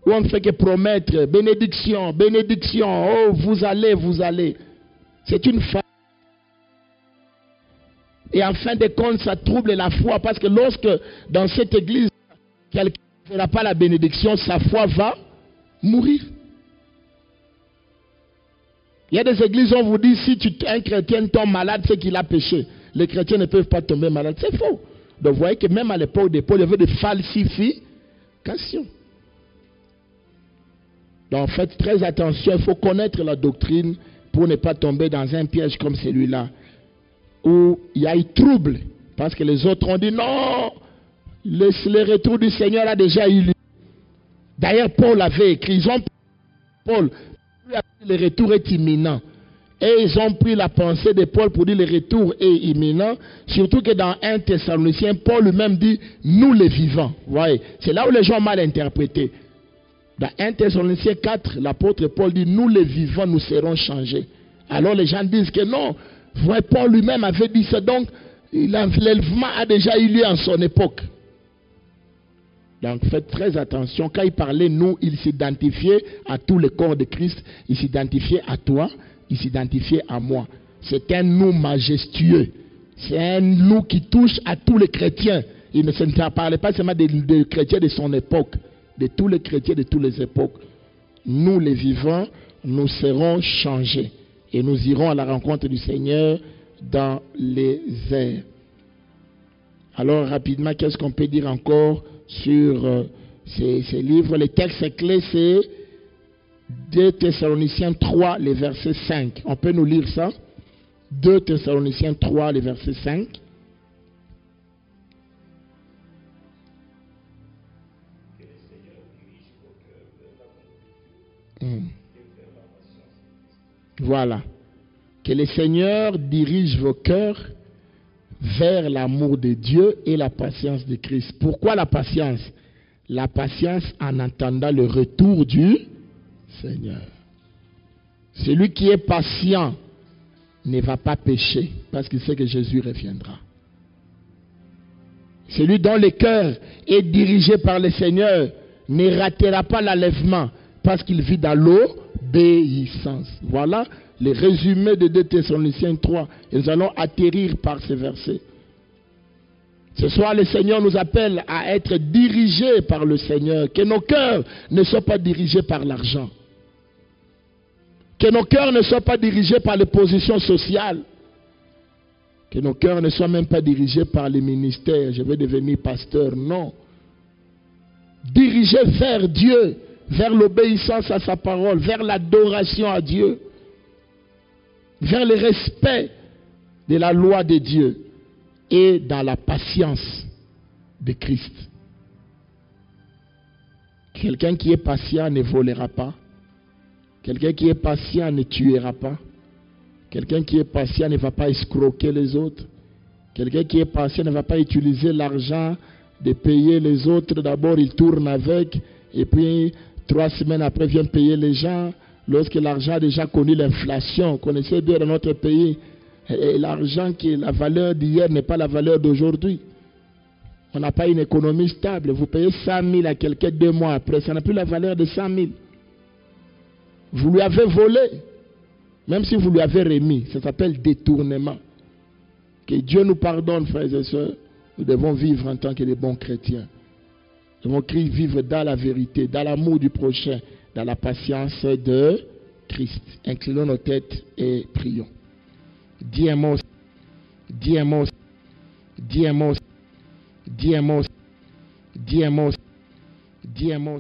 où on ne fait que promettre bénédiction, bénédiction. Oh, vous allez. C'est une faille. Et en fin de compte, ça trouble la foi. Parce que lorsque dans cette église, quelqu'un ne fera pas la bénédiction, sa foi va mourir. Il y a des églises où on vous dit, si un chrétien tombe malade, c'est qu'il a péché. Les chrétiens ne peuvent pas tomber malades. C'est faux. Donc vous voyez que même à l'époque de Paul, il y avait des falsifications. Donc faites très attention, il faut connaître la doctrine pour ne pas tomber dans un piège comme celui-là, où il y a eu trouble. Parce que les autres ont dit non, le retour du Seigneur a déjà eu lieu. D'ailleurs, Paul avait écrit, Paul, le retour est imminent. Et ils ont pris la pensée de Paul pour dire le retour est imminent. Surtout que dans 1 Thessaloniciens, Paul lui-même dit nous les vivants. Vous voyez, c'est là où les gens ont mal interprété. Dans 1 Thessaloniciens 4, l'apôtre Paul dit nous les vivants, nous serons changés. Alors les gens disent que non. Vous voyez, Paul lui-même avait dit ça. Donc, l'enlèvement a déjà eu lieu en son époque. Donc, faites très attention. Quand il parlait nous, il s'identifiait à tout le corps de Christ. Il s'identifiait à toi. Il s'identifiait à moi. C'est un nous majestueux. C'est un nous qui touche à tous les chrétiens. Il ne parlait pas seulement des chrétiens de son époque, de tous les chrétiens de toutes les époques. Nous, les vivants, nous serons changés et nous irons à la rencontre du Seigneur dans les airs. Alors, rapidement, qu'est-ce qu'on peut dire encore sur ces livres? Les textes clés, c'est 2 Thessaloniciens 3, les versets 5. On peut nous lire ça? 2 Thessaloniciens 3, les versets 5. Voilà. Que le Seigneur dirige vos cœurs vers l'amour de Dieu et la patience de Christ. Pourquoi la patience? La patience en attendant le retour du Seigneur. Celui qui est patient ne va pas pécher parce qu'il sait que Jésus reviendra. Celui dont le cœur est dirigé par le Seigneur ne ratera pas l'enlèvement parce qu'il vit dans l'obéissance. Voilà le résumé de 2 Thessaloniciens 3. Et nous allons atterrir par ces versets. Ce soir, le Seigneur nous appelle à être dirigés par le Seigneur. Que nos cœurs ne soient pas dirigés par l'argent. Que nos cœurs ne soient pas dirigés par les positions sociales. Que nos cœurs ne soient même pas dirigés par les ministères. Je vais devenir pasteur. Non. Dirigés vers Dieu, vers l'obéissance à sa parole, vers l'adoration à Dieu, vers le respect de la loi de Dieu et dans la patience de Christ. Quelqu'un qui est patient ne volera pas. Quelqu'un qui est patient ne tuera pas. Quelqu'un qui est patient ne va pas escroquer les autres. Quelqu'un qui est patient ne va pas utiliser l'argent de payer les autres. D'abord, il tourne avec et puis 3 semaines après, vient payer les gens. Lorsque l'argent a déjà connu l'inflation, vous connaissez bien dans notre pays, l'argent qui est la valeur d'hier n'est pas la valeur d'aujourd'hui. On n'a pas une économie stable. Vous payez 100 000 à quelqu'un 2 mois après, ça n'a plus la valeur de 100 000. Vous lui avez volé, même si vous lui avez remis. Ça s'appelle détournement. Que Dieu nous pardonne, frères et sœurs. Nous devons vivre en tant que des bons chrétiens. Nous devons vivre dans la vérité, dans l'amour du prochain, dans la patience de Christ. Inclinons nos têtes et prions. Dis un mot, dis un mot, dis un mot, dis un mot, dis un mot, dis un mot.